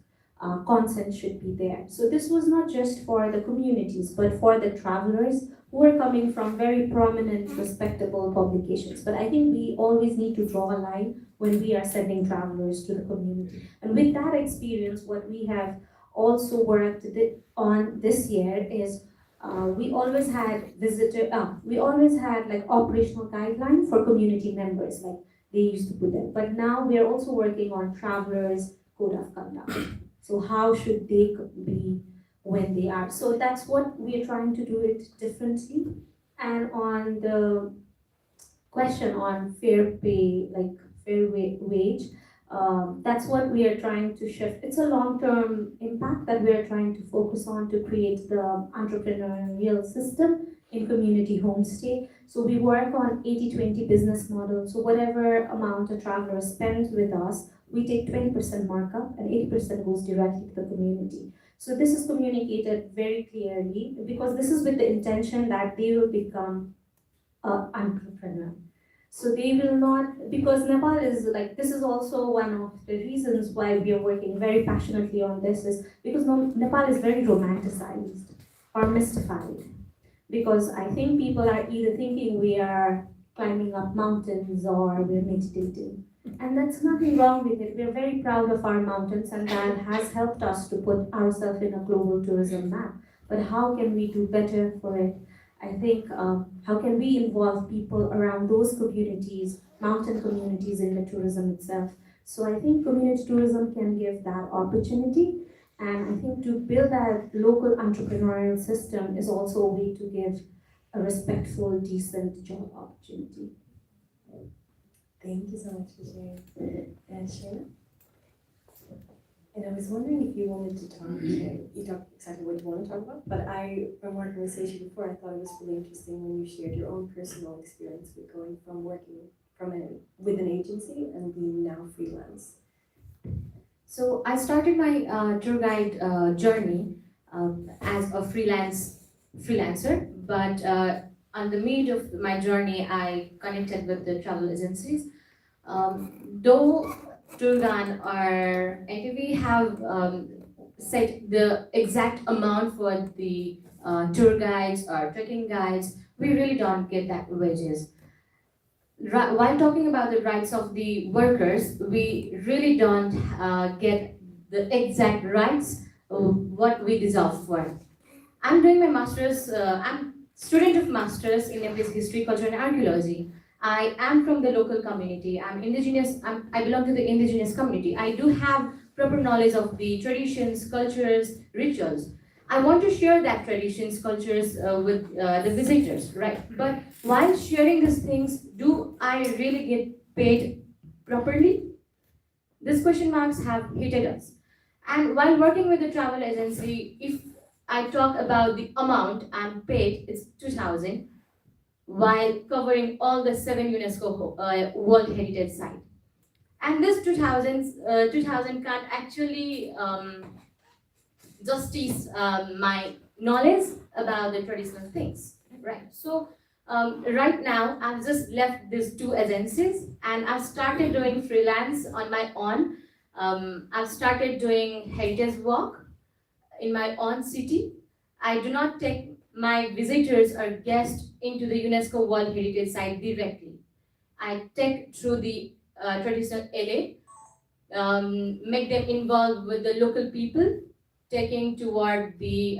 Consent should be there. So this was not just for the communities, but for the travelers who are coming from very prominent, respectable publications. But I think we always need to draw a line when we are sending travelers to the community. And with that experience, what we have also worked on this year is we always had like operational guidelines for community members, like they used to put them. But now we are also working on travelers' code of conduct. So how should they be when they are? So that's what we are trying to do it differently. And on the question on fair pay, like fair wage, that's what we are trying to shift. It's a long-term impact that we are trying to focus on to create the entrepreneurial system in community homestay. So we work on 80-20 business model. So whatever amount a traveler spends with us, we take 20% markup and 80% goes directly to the community. So this is communicated very clearly because this is with the intention that they will become an entrepreneur. So they will not, because Nepal is like, this is also one of the reasons why we are working very passionately on this, is because Nepal is very romanticized or mystified. Because I think people are either thinking we are climbing up mountains or we're meditating. And that's nothing wrong with it. We're very proud of our mountains, and that has helped us to put ourselves in a global tourism map. But how can we do better for it? I think how can we involve people around those communities, mountain communities, in the tourism itself? So I think community tourism can give that opportunity, and I think to build that local entrepreneurial system is also a way to give a respectful, decent job opportunity. Thank you so much for sharing. And Shayna? And I was wondering if you wanted to talk, you talked exactly what you want to talk about, but from our conversation before, I thought it was really interesting when you shared your own personal experience with going from working with an agency and being now freelance. So I started my tour guide journey as a freelancer, but on the mid of my journey, I connected with the travel agencies. Though Turgan or NTV have set the exact amount for the tour guides or trekking guides, we really don't get that wages. While talking about the rights of the workers, we really don't get the exact rights of what we deserve for. I'm doing my master's, I'm student of master's in Nepalese history, culture and archaeology. I am from the local community. I'm indigenous, I belong to the indigenous community. I do have proper knowledge of the traditions, cultures, rituals. I want to share that traditions, cultures with the visitors, right? But while sharing these things, do I really get paid properly? These question marks have hit us. And while working with the travel agency, if I talk about the amount I'm paid, it's 2,000, while covering all the 7 UNESCO World Heritage Sites. And this 2,000 can't actually justice my knowledge about the traditional things, right? So right now, I've just left these 2 agencies and I've started doing freelance on my own. I've started doing heritage walk in my own city. I do not take my visitors or guests into the UNESCO World Heritage Site directly. I take through the traditional LA, make them involved with the local people, taking toward the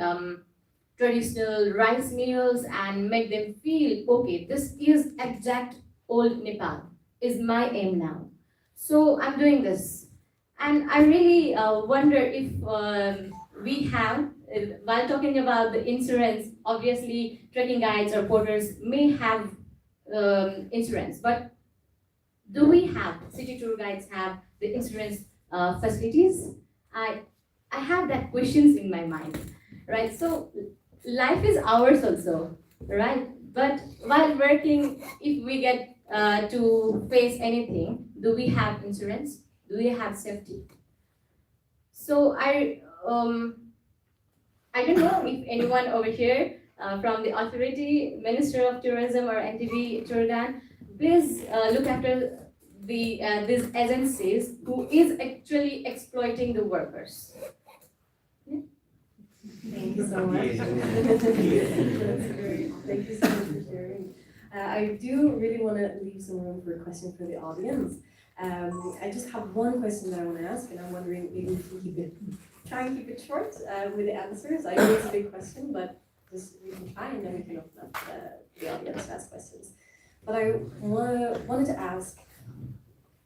traditional rice meals and make them feel, okay, this is exact old Nepal, is my aim now. So I'm doing this. And I really wonder if we have, while talking about the insurance, obviously trekking guides or porters may have insurance, but do we have, city tour guides have the insurance facilities? I have that questions in my mind, right? So life is ours also, right? But while working, if we get to face anything, do we have insurance? Do we have safety? So I don't know if anyone over here from the authority, Minister of Tourism or NTV Turgan, please look after these agencies who is actually exploiting the workers. Thank you so much. That's great. Thank you so much for sharing. I do really want to leave some room for a question for the audience. I just have one question that I want to ask, and I'm wondering maybe we can try and keep it short with the answers. I know it's a big question, but just we can try and then we can open up the audience to ask questions. But I wanted to ask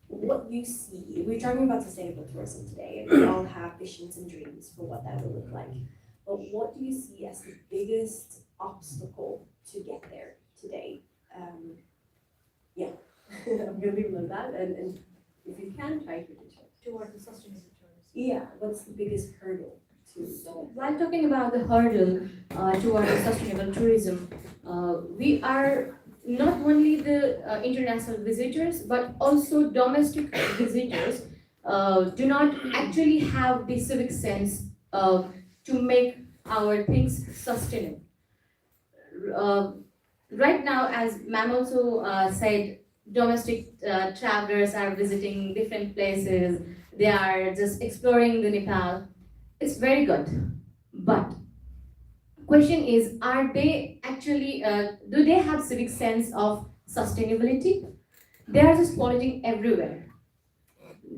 what you see. We're talking about sustainable tourism today, and we all have visions and dreams for what that will look like. But what do you see as the biggest obstacle to get there today? I'm gonna leave it like that, and if you can, try to keep it short. Toward the sustainable tourism. Yeah, what's the biggest hurdle to? So while talking about the hurdle toward the sustainable tourism, we are not only the international visitors, but also domestic visitors do not actually have the civic sense to make our things sustainable. Uh, right now, as ma'am also said, domestic travelers are visiting different places. They are just exploring the Nepal. It's very good, but question is, are they actually? Do they have civic sense of sustainability? They are just polluting everywhere.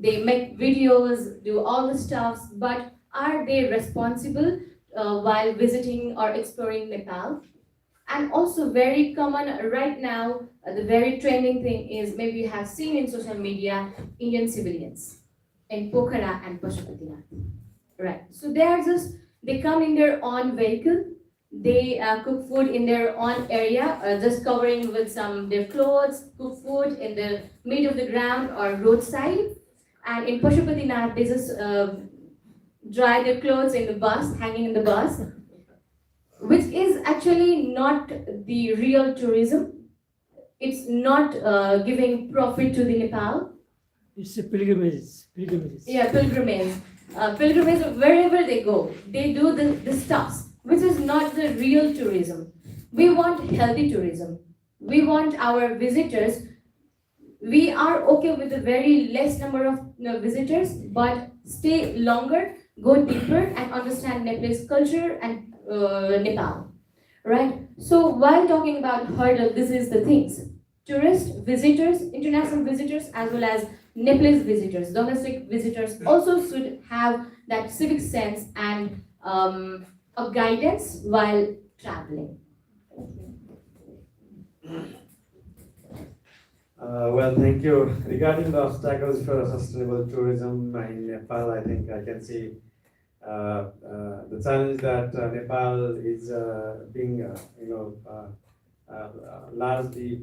They make videos, do all the stuffs, but are they responsible while visiting or exploring Nepal? And also very common right now, the very trending thing is maybe you have seen in social media, Indian civilians in Pokhara and Pashupatinath. Right. So they are just, they come in their own vehicle, they cook food in their own area, just covering with some their clothes, cook food in the mid of the ground or roadside. And in Pashupatinath, they just dry their clothes in the bus, hanging in the bus, which is actually not the real tourism. It's not giving profit to the Nepal. It's a pilgrimage. Yeah, pilgrimage. Pilgrimage, wherever they go, they do the stuffs, which is not the real tourism. We want healthy tourism. We want our visitors. We are okay with a very less number of visitors, but stay longer, go deeper, and understand Nepalese culture and Nepal. Right? So while talking about hurdle, this is the things. Tourists, visitors, international visitors, as well as Nepalese visitors, domestic visitors also should have that civic sense and a guidance while traveling. Well, thank you. Regarding the obstacles for sustainable tourism in Nepal, I think I can see the challenge that Nepal is being, largely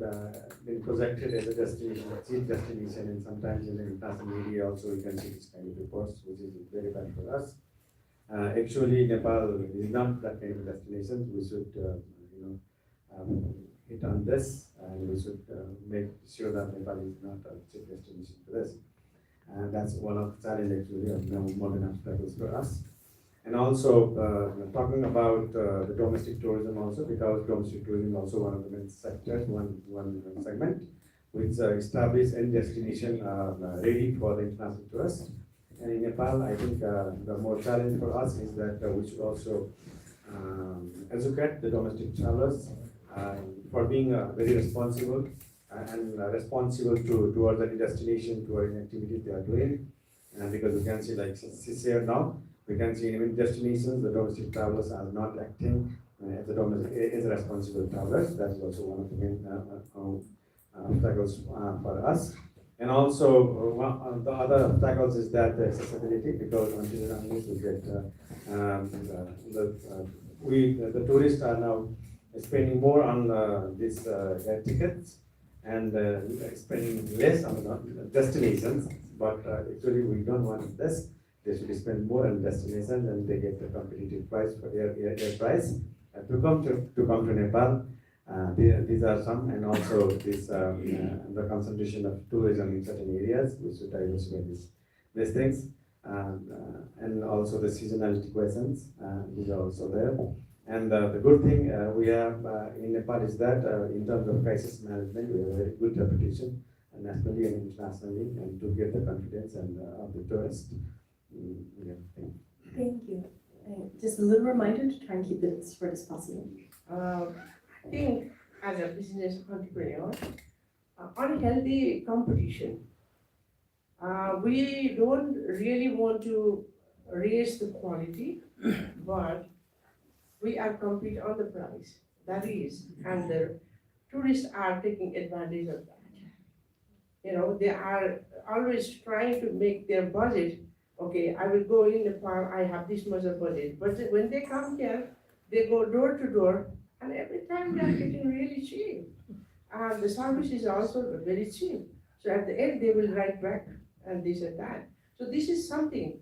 been projected as a destination, a cheap destination, and sometimes in the international media also you can see this kind of reports, which is very bad for us. Actually, Nepal is not that kind of destination. We should, hit on this, and we should make sure that Nepal is not a cheap destination for this. And that's one of the challenges actually of modern obstacles for us. And also talking about the domestic tourism also, because domestic tourism is also one of the main sectors, one segment, which establish any destination ready for the international tourists. And in Nepal, I think the more challenge for us is that we should also educate the domestic travelers for being very responsible and responsible towards any destination, towards any activity they are doing. Because we can see, like here now, we can see in many destinations the domestic travelers are not acting as responsible travelers. That is also one of the main obstacles for us. And also the other obstacles is that the accessibility, because until and unless we get the tourists are now spending more on these air tickets and spending less on the destinations. But actually, we don't want this. They should spend more on destinations, and they get the competitive price for air price to come to Nepal. These are some, and also this the concentration of tourism in certain areas. We should diversify these things, and also the seasonality questions. These are also there. And the good thing we have in Nepal is that in terms of crisis management, we have a very good reputation nationally and internationally, and to get the confidence of the tourists. Thank you. Just a little reminder to try and keep it as short as possible. I think as a business entrepreneur, unhealthy competition. We don't really want to raise the quality, but we are compete on the price. That is, and the tourists are taking advantage of that. You know, they are always trying to make their budget. Okay, I will go in Nepal, I have this much of budget. But when they come here, they go door to door, and every time they are getting really cheap. And the service is also very cheap. So at the end, they will write back and this and that. So this is something,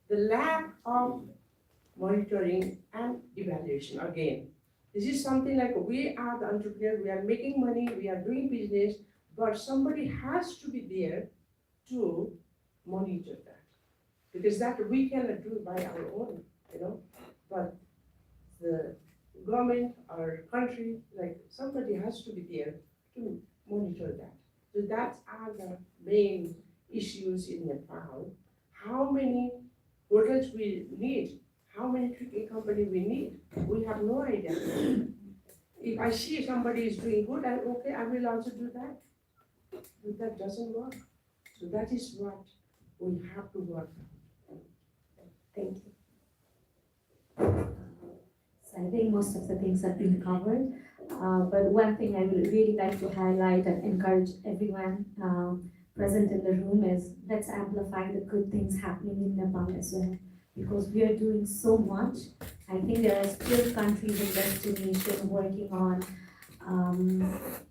the lack of monitoring and evaluation again. This is something like we are the entrepreneurs, we are making money, we are doing business, but somebody has to be there to monitor that. Because that we cannot do by our own, but the government or country, like somebody has to be there to monitor that. So that are the main issues in Nepal. How many hotels we need, how many trucking company we need, we have no idea. If I see somebody is doing good, I will also do that. But that doesn't work. So that is what we have to work on. Thank you. So I think most of the things have been covered. But one thing I would really like to highlight and encourage everyone present in the room is let's amplify the good things happening in Nepal as well. Because we are doing so much. I think there are still countries and destinations working on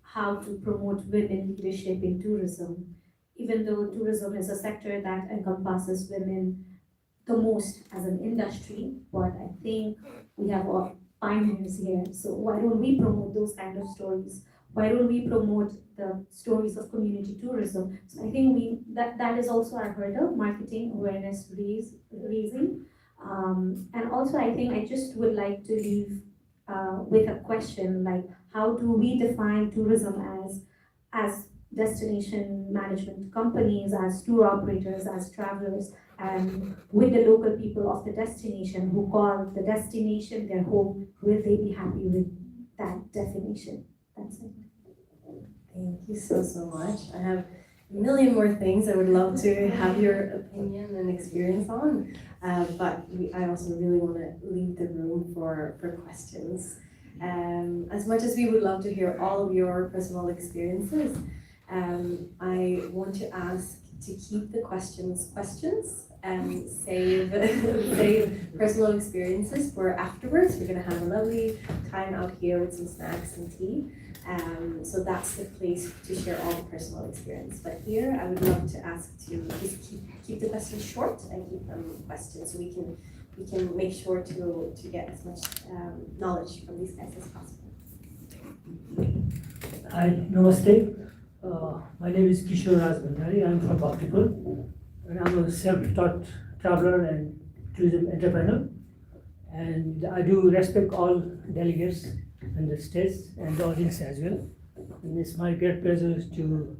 how to promote women leadership in tourism. Even though tourism is a sector that encompasses women the most as an industry, but I think we have pioneers here. So why don't we promote those kind of stories? Why don't we promote the stories of community tourism? So I think that is also our hurdle, marketing, awareness raising. And also I think I just would like to leave with a question like how do we define tourism as destination management companies, as tour operators, as travelers, and with the local people of the destination who call the destination their home, will they be happy with that definition? That's it. Thank you so much. I have a million more things I would love to have your opinion and experience on, but I also really want to leave the room for questions. As much as we would love to hear all of your personal experiences, I want to ask to keep the questions and save personal experiences for afterwards. We're going to have a lovely time out here with some snacks and tea. So that's the place to share all the personal experience. But here, I would love to ask to just keep the questions short and keep them questions so we can make sure to get as much knowledge from these guys as possible. Hi, namaste. My name is Kishore Rajbandari. I'm from Bhaktipur, and I'm a self-taught traveler and tourism entrepreneur. And I do respect all delegates and the states and the audience as well. And it's my great pleasure to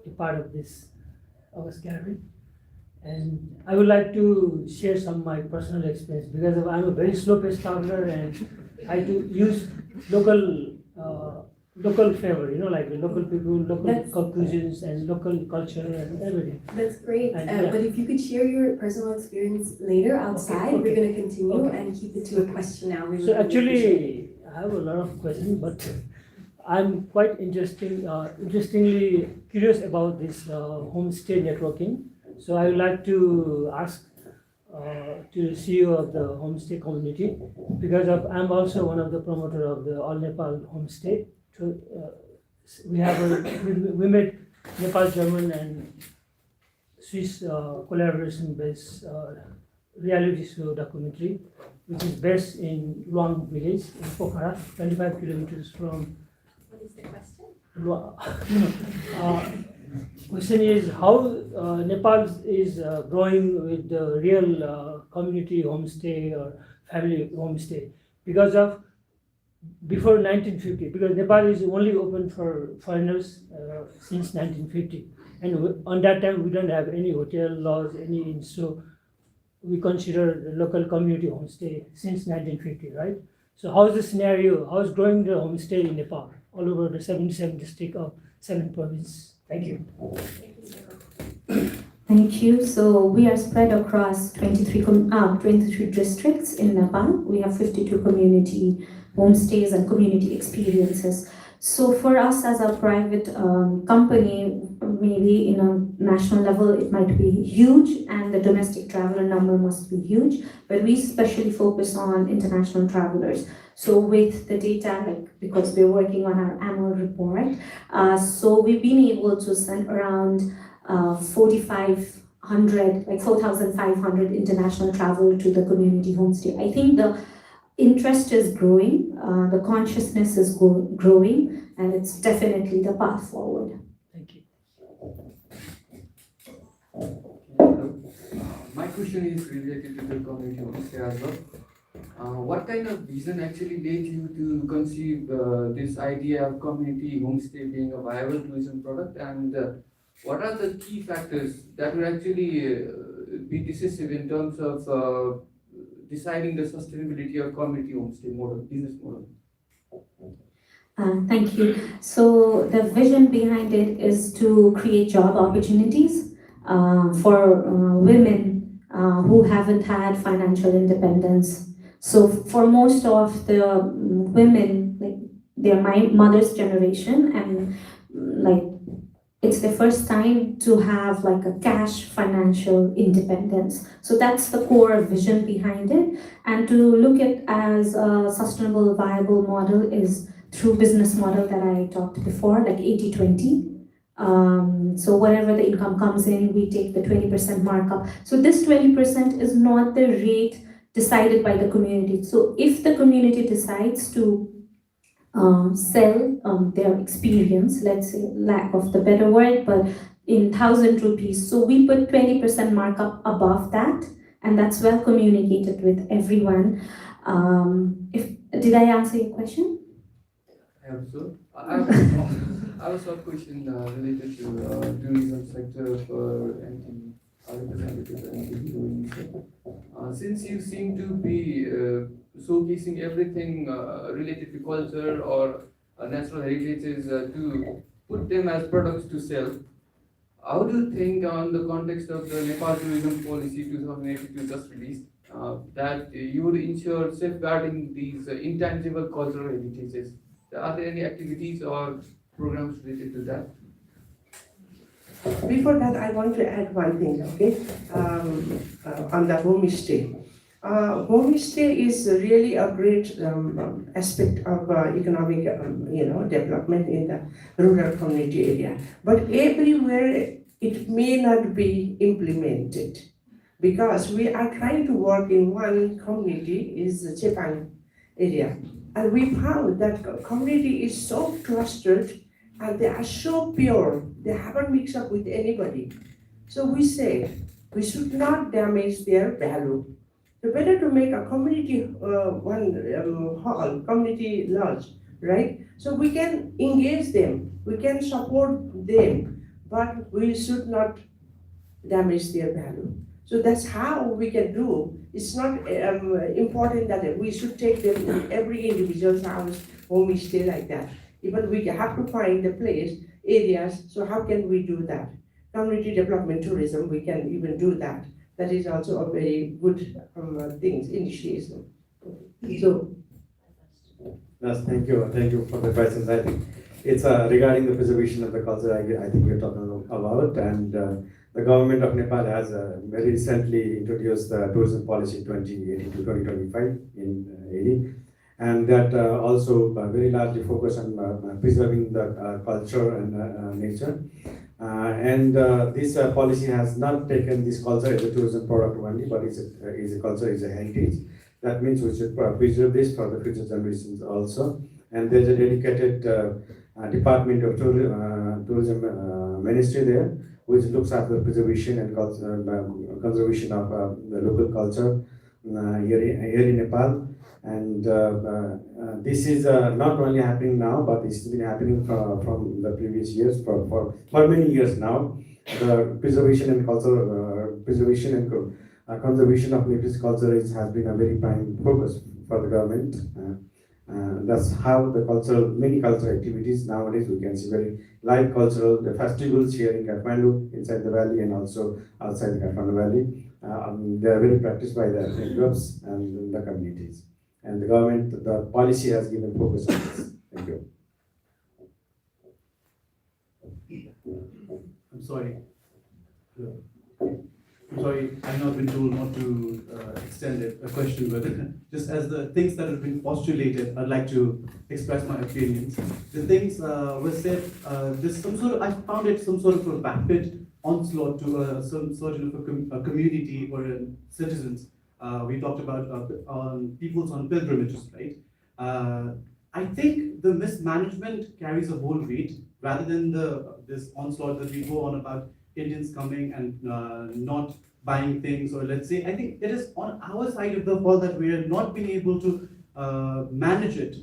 be part of this August gathering. And I would like to share some of my personal experience because I'm a very slow-paced traveler and I do use local flavor, like the local people, local cuisines and local culture and everything. That's great. And, But if you could share your personal experience later outside, Okay. we're going to continue Okay. and keep it to a question now. We So would really appreciate it. actually, I have a lot of questions, but I'm quite interestingly curious about this homestay networking. So I would like to ask to the CEO of the homestay community because I'm also one of the promoter of the All Nepal homestay. So, we made Nepal German and Swiss collaboration based reality show documentary, which is based in Luang village in Pokhara, 25 kilometers from. What is the question? Question is how Nepal is growing with the real community homestay or family homestay because of before 1950, because Nepal is only open for foreigners since 1950, and on that time we don't have any hotel laws, so we consider the local community homestay since 1950, right? So how is the scenario? How is growing the homestay in Nepal all over the 77 district of 7 provinces? Thank you. Thank you. So we are spread across 23 districts in Nepal. We have 52 community homestays and community experiences. So for us as a private company, maybe in a national level, it might be huge and the domestic traveler number must be huge, but we especially focus on international travelers. So with the data, because we're working on our annual report, so we've been able to send around 4,500 international travelers to the community homestay. I think the interest is growing, the consciousness is growing, and it's definitely the path forward. Thank you. question is related to the community homestay as well. What kind of vision actually led you to conceive this idea of community homestay being a viable tourism product, and what are the key factors that will actually be decisive in terms of deciding the sustainability of community homestay model, business model? Thank you. So the vision behind it is to create job opportunities for women who haven't had financial independence. So for most of the women, like they're my mother's generation, and like it's the first time to have like a cash financial independence. So that's the core vision behind it. And to look at as a sustainable, viable model is through business model that I talked before, like 80-20. So whatever the income comes in, we take the 20% markup. So this 20% is not the rate decided by the community. So if the community decides to sell their experience, let's say, lack of the better word, but in 1,000 rupees. So we put 20% markup above that, and that's well communicated with everyone. If did I answer your question? I hope so. I also have a question related to tourism sector for NT representative and since you seem to be showcasing everything related to culture or natural heritages to put them as products to sell, how do you think on the context of the Nepal Tourism Policy 2082 just released that you would ensure safeguarding these intangible cultural heritages? Are there any activities or programs related to that? Before that, I want to add one thing, okay, on the homestay. Homestay is really a great aspect of economic, development in the rural community area. But everywhere it may not be implemented because we are trying to work in one community, is the Chepang area. And we found that community is so clustered and they are so pure, they haven't mixed up with anybody. So we say we should not damage their value. So better to make a community hall, community lodge, right? So we can engage them, we can support them, but we should not damage their value. So that's how we can do. It's not important that we should take them in every individual's house, homestay like that. Even we have to find the place, areas, so how can we do that? Community development tourism, we can even do that. That is also a very good initiative. So. Yes, thank you for the questions. I think it's regarding the preservation of the culture, I think we're talking about, and the government of Nepal has very recently introduced the tourism policy 2018 to 2025 in 80. And that also very largely focus on preserving the culture and nature. This policy has not taken this culture as a tourism product only, but is a culture, is a heritage. That means we should preserve this for the future generations also. And there's a dedicated Department of Tourism Ministry there, which looks after preservation and conservation of the local culture here in Nepal. And this is not only happening now, but it's been happening from the previous years, for many years now. The preservation and culture, preservation and conservation of Nepalese culture has been a very prime focus for the government. That's how the many cultural activities nowadays we can see very live cultural, the festivals here in Kathmandu, inside the valley and also outside the Kathmandu valley. They are very practiced by the groups and the communities. And the government, the policy has given focus on this. Thank you. I'm sorry. I'm sorry, I've not been told not to extend a question, but just as the things that have been postulated, I'd like to express my opinions. The things were said, there's some sort of, I found it some sort of a rapid onslaught to some sort of a community or citizens. We talked about peoples on pilgrimages, right? I think the mismanagement carries a whole weight rather than this onslaught that we go on about Indians coming and not buying things, or let's say, I think it is on our side of the fault that we are not being able to manage it,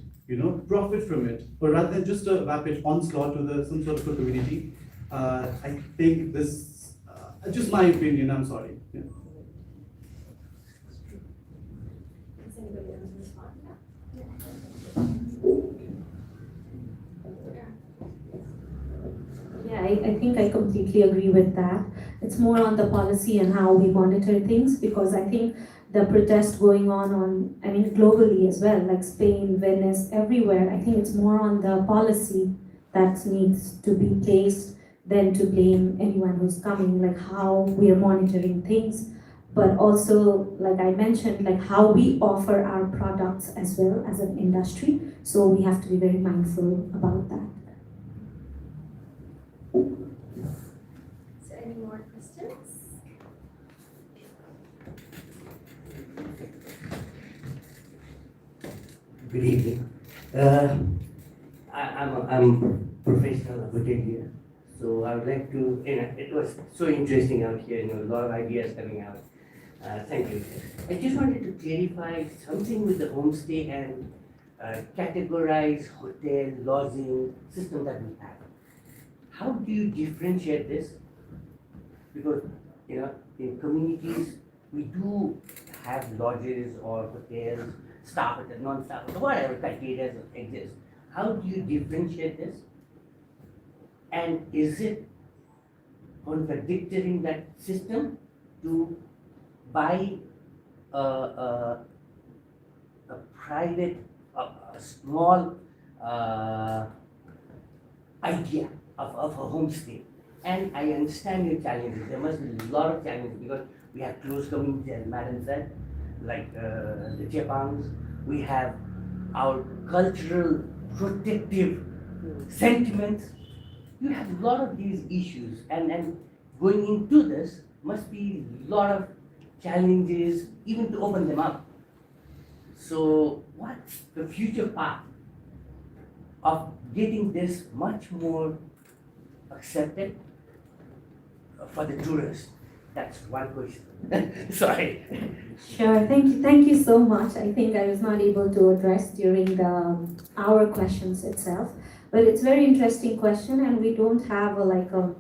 profit from it, or rather than just a rapid onslaught to some sort of a community. I think this, just my opinion, I'm sorry. Yeah. Does anybody want to respond? Yeah, I think I completely agree with that. It's more on the policy and how we monitor things, because I think the protest going on, I mean, globally as well, like Spain, Venice, everywhere, I think it's more on the policy that needs to be placed than to blame anyone who's coming, like how we are monitoring things, but also, like I mentioned, like how we offer our products as well as an industry. So we have to be very mindful about that. Is there any more questions? Good evening. I'm a professional hotelier, so I would like to, it was so interesting out here, a lot of ideas coming out. Thank you. I just wanted to clarify something with the homestay and categorize hotel, lodging system that we have. How do you differentiate this? Because, in communities, we do have lodges or hotels, staff hotels, non-staff hotels, whatever criteria exist. How do you differentiate this? And is it contradicting that system to buy a private, a small idea of a homestay? And I understand your challenges. There must be a lot of challenges because we have close communities, as Madam said, like the Japangs. We have our cultural protective sentiments. You have a lot of these issues, and going into this must be a lot of challenges, even to open them up. So, what's the future path of getting this much more accepted for the tourists? That's one question. Sorry. Sure, thank you so much. I think I was not able to address during our questions itself, but it's a very interesting question, and we don't have a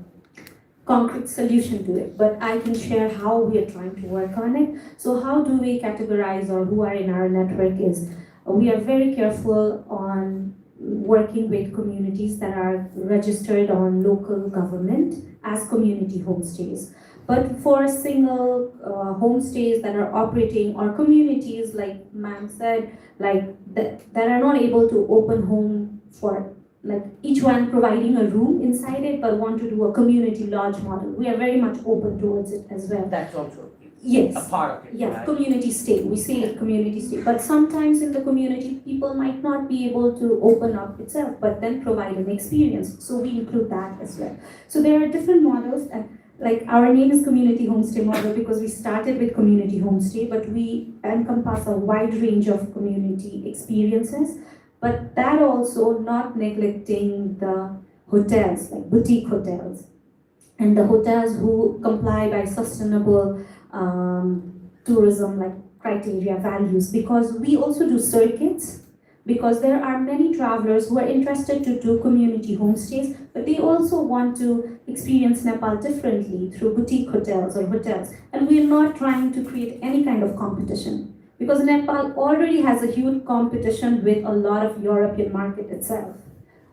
concrete solution to it, but I can share how we are trying to work on it. So how do we categorize, or who are in our network is, we are very careful on working with communities that are registered on local government as community homestays. But for single homestays that are operating, or communities, like ma'am said, like that are not able to open home for, like each one providing a room inside it, but want to do a community lodge model, we are very much open towards it as well. That's also Yes. a part of it. Yeah, right? community stay. We say it community stay. But sometimes in the community, people might not be able to open up itself, but then provide an experience. So we include that as well. So there are different models, and like our name is community homestay model because we started with community homestay, but we encompass a wide range of community experiences. But that also not neglecting the hotels, like boutique hotels, and the hotels who comply by sustainable tourism like criteria values, because we also do circuits, because there are many travelers who are interested to do community homestays, but they also want to experience Nepal differently through boutique hotels or hotels, and we're not trying to create any kind of competition, because Nepal already has a huge competition with a lot of European market itself.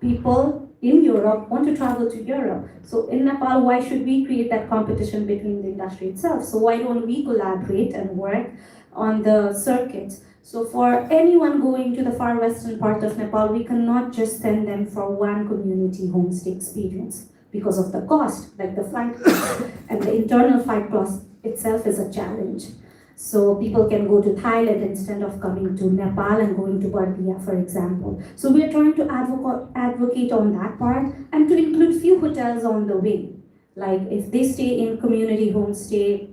People in Europe want to travel to Europe. So in Nepal, why should we create that competition between the industry itself? So why don't we collaborate and work on the circuits? So for anyone going to the far western part of Nepal, we cannot just send them for one community homestay experience because of the cost, like the flight cost, and the internal flight cost itself is a challenge. So people can go to Thailand instead of coming to Nepal and going to Bardia, for example. So we're trying to advocate on that part and to include few hotels on the way. Like if they stay in community homestay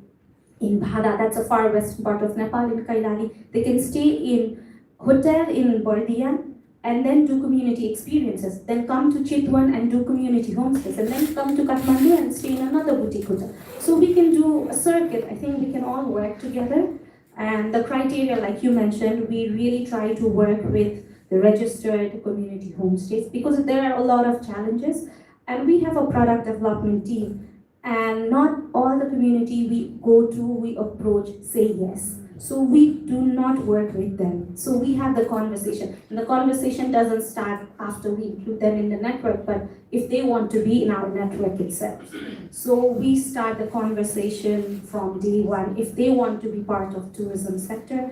in Bhada, that's a far western part of Nepal, in Kailali, they can stay in hotel in Bardia and then do community experiences, then come to Chitwan and do community homestays, and then come to Kathmandu and stay in another boutique hotel. So we can do a circuit. I think we can all work together. And the criteria, like you mentioned, we really try to work with the registered community homestays because there are a lot of challenges. And we have a product development team. And not all the community we go to, we approach, say yes. So we do not work with them. So we have the conversation. And the conversation doesn't start after we include them in the network, but if they want to be in our network itself. So we start the conversation from day one if they want to be part of tourism sector.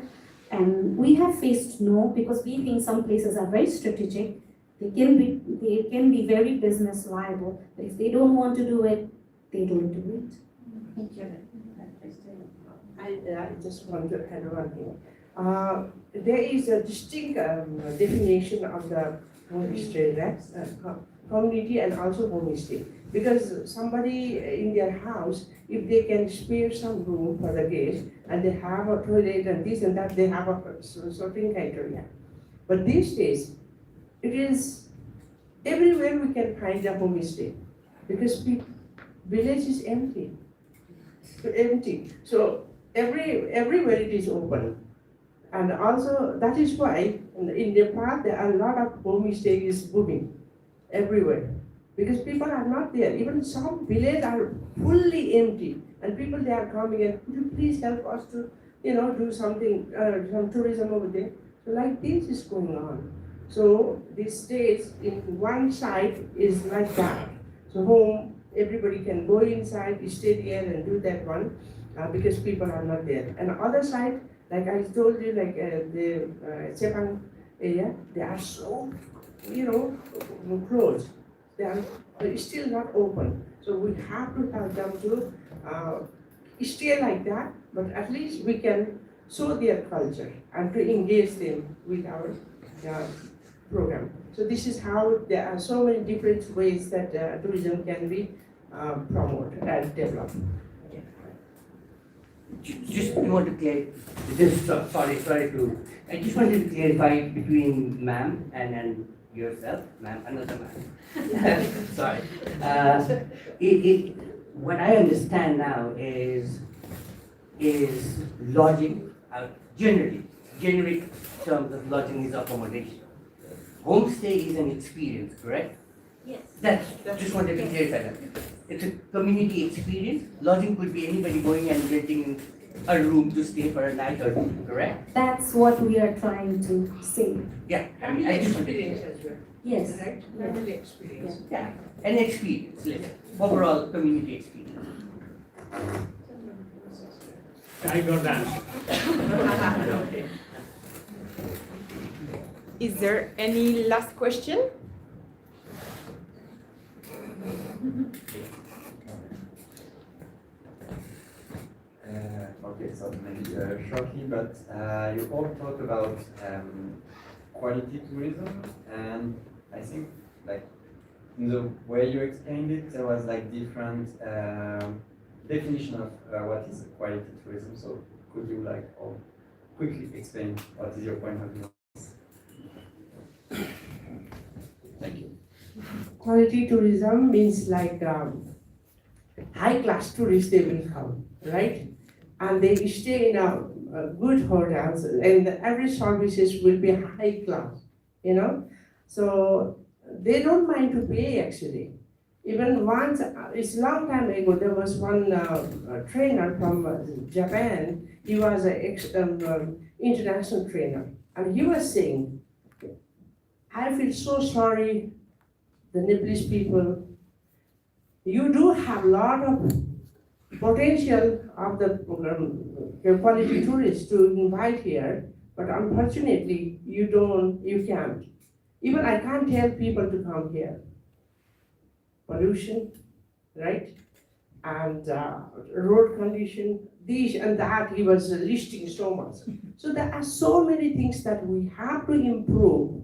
And we have faced no because we think some places are very strategic. They can be very business viable. But if they don't want to do it, they don't do it. Thank you. I just want to add one thing. There is a distinct definition of the homestay, right? Community and also homestay. Because somebody in their house, if they can spare some room for the guests and they have a toilet and this and that, they have a certain criteria. But these days, it is everywhere we can find a homestay because village is empty. So everywhere it is open. And also that is why in Nepal there are a lot of homestays booming everywhere. Because people are not there. Even some villages are fully empty. And people they are coming and could you please help us to do something, some tourism over there. So like this is going on. So these days in one side is like that. So home, everybody can go inside, stay there and do that one. Because people are not there. And the other side, like I told you, like the Sepang area, they are so, closed. They are still not open. So we have to help them to stay like that, but at least we can show their culture and to engage them with our program. So this is how there are so many different ways that tourism can be promoted and developed. Just want to I just wanted to clarify between ma'am and yourself, ma'am, another ma'am. Sorry. What I understand now is lodging, generic terms of lodging is accommodation. Homestay is an experience, correct? Yes. Just wanted to clarify that. It's a community experience. Lodging could be anybody going and renting a room to stay for a night or two, correct? That's what we are trying to say. Yeah. Family I just experience as well. Yes. Right? Family experience. Yeah, an experience, overall community experience. I got that. Okay. Is there any last question? Okay, so maybe shortly, but you all talked about quality tourism, and I think like in the way you explained it, there was like different definition of what is quality tourism. So could you like all quickly explain what is your point of view? Thank you. Quality tourism means like high class tourists they will come, right? And they stay in a good hotels and every services will be high class, So they don't mind to pay actually. Even once, it's a long time ago, there was one trainer from Japan. He was an international trainer. And he was saying, I feel so sorry, the Nepalese people. You do have a lot of potential of the quality tourists to invite here, but unfortunately, you can't. Even I can't tell people to come here. Pollution, right? And road condition, this and that, he was listing so much. So there are so many things that we have to improve,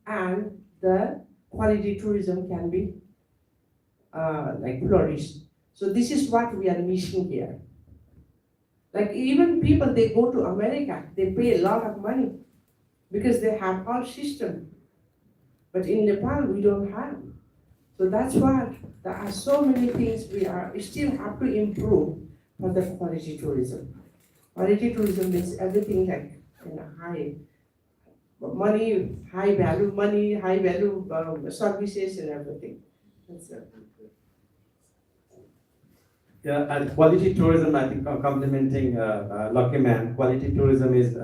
and the quality tourism can be flourished. So this is what we are missing here. Like even people, they go to America, they pay a lot of money because they have all system. But in Nepal, we don't have. So that's why there are so many things we still have to improve for the quality tourism. Quality tourism means everything like high money, high value money, high value services and everything. That's it. Yeah, and quality tourism, I think, complementing Lucky Man, quality tourism is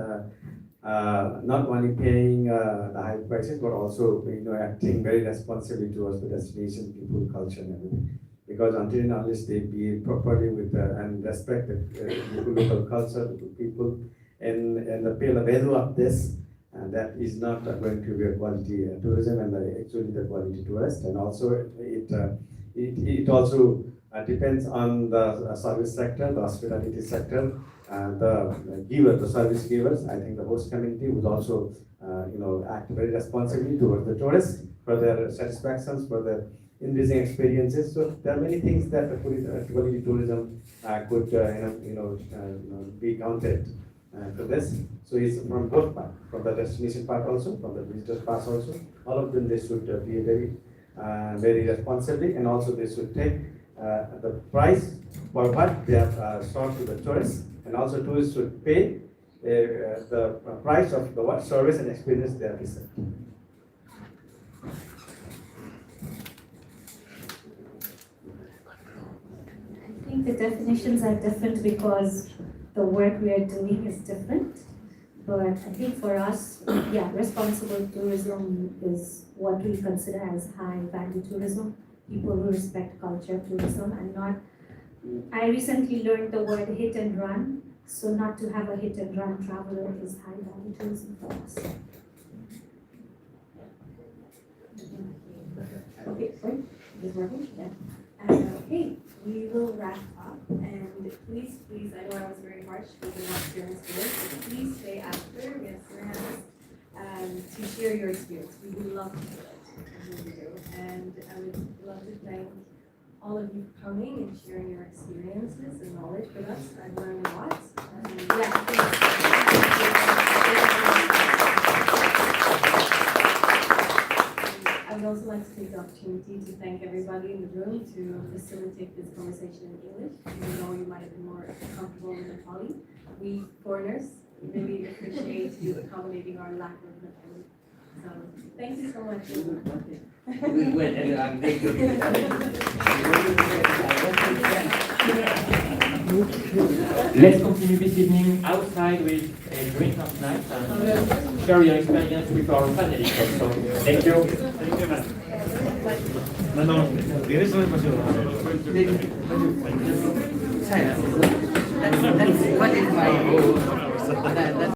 not only paying the high prices, but also acting very responsibly towards the destination, people, culture, and everything. Because until and unless they behave properly with and respect the local culture, local people, and pay the value of this, and that is not going to be a quality tourism and actually the quality tourist. And also it also depends on the service sector, the hospitality sector, the service givers. I think the host community would also, act very responsibly towards the tourists for their satisfactions, for their increasing experiences. So there are many things that the quality tourism could, be counted for this. So it's from both part, from the destination part also, from the visitors part also. All of them, they should be very responsibly, and also they should take the price for what they have sold to the tourists, and also tourists should pay the price of the what service and experience they have received. I think the definitions are different because the work we are doing is different. But I think for us, responsible tourism is what we consider as high value tourism. People who respect culture tourism and not. I recently learned the word hit and run. So not to have a hit and run traveler is high value tourism for us. Okay, sorry, is working? Yeah. Okay, we will wrap up, and please, I know I was very harsh with the not sharing stories, but please stay after, we have surrounds, to share your experience. We would love to do it, we really do. And I would love to thank all of you for coming and sharing your experiences and knowledge with us. I've learned a lot. I would also like to take the opportunity to thank everybody in the room to facilitate this conversation in English, even though you might have been more comfortable with Nepali. We foreigners really appreciate you accommodating our lack of Nepali. So thank you so much. Let's continue this evening outside with a drink of night and share your experience with our panelists also. Thank you. Thank you, man. What is my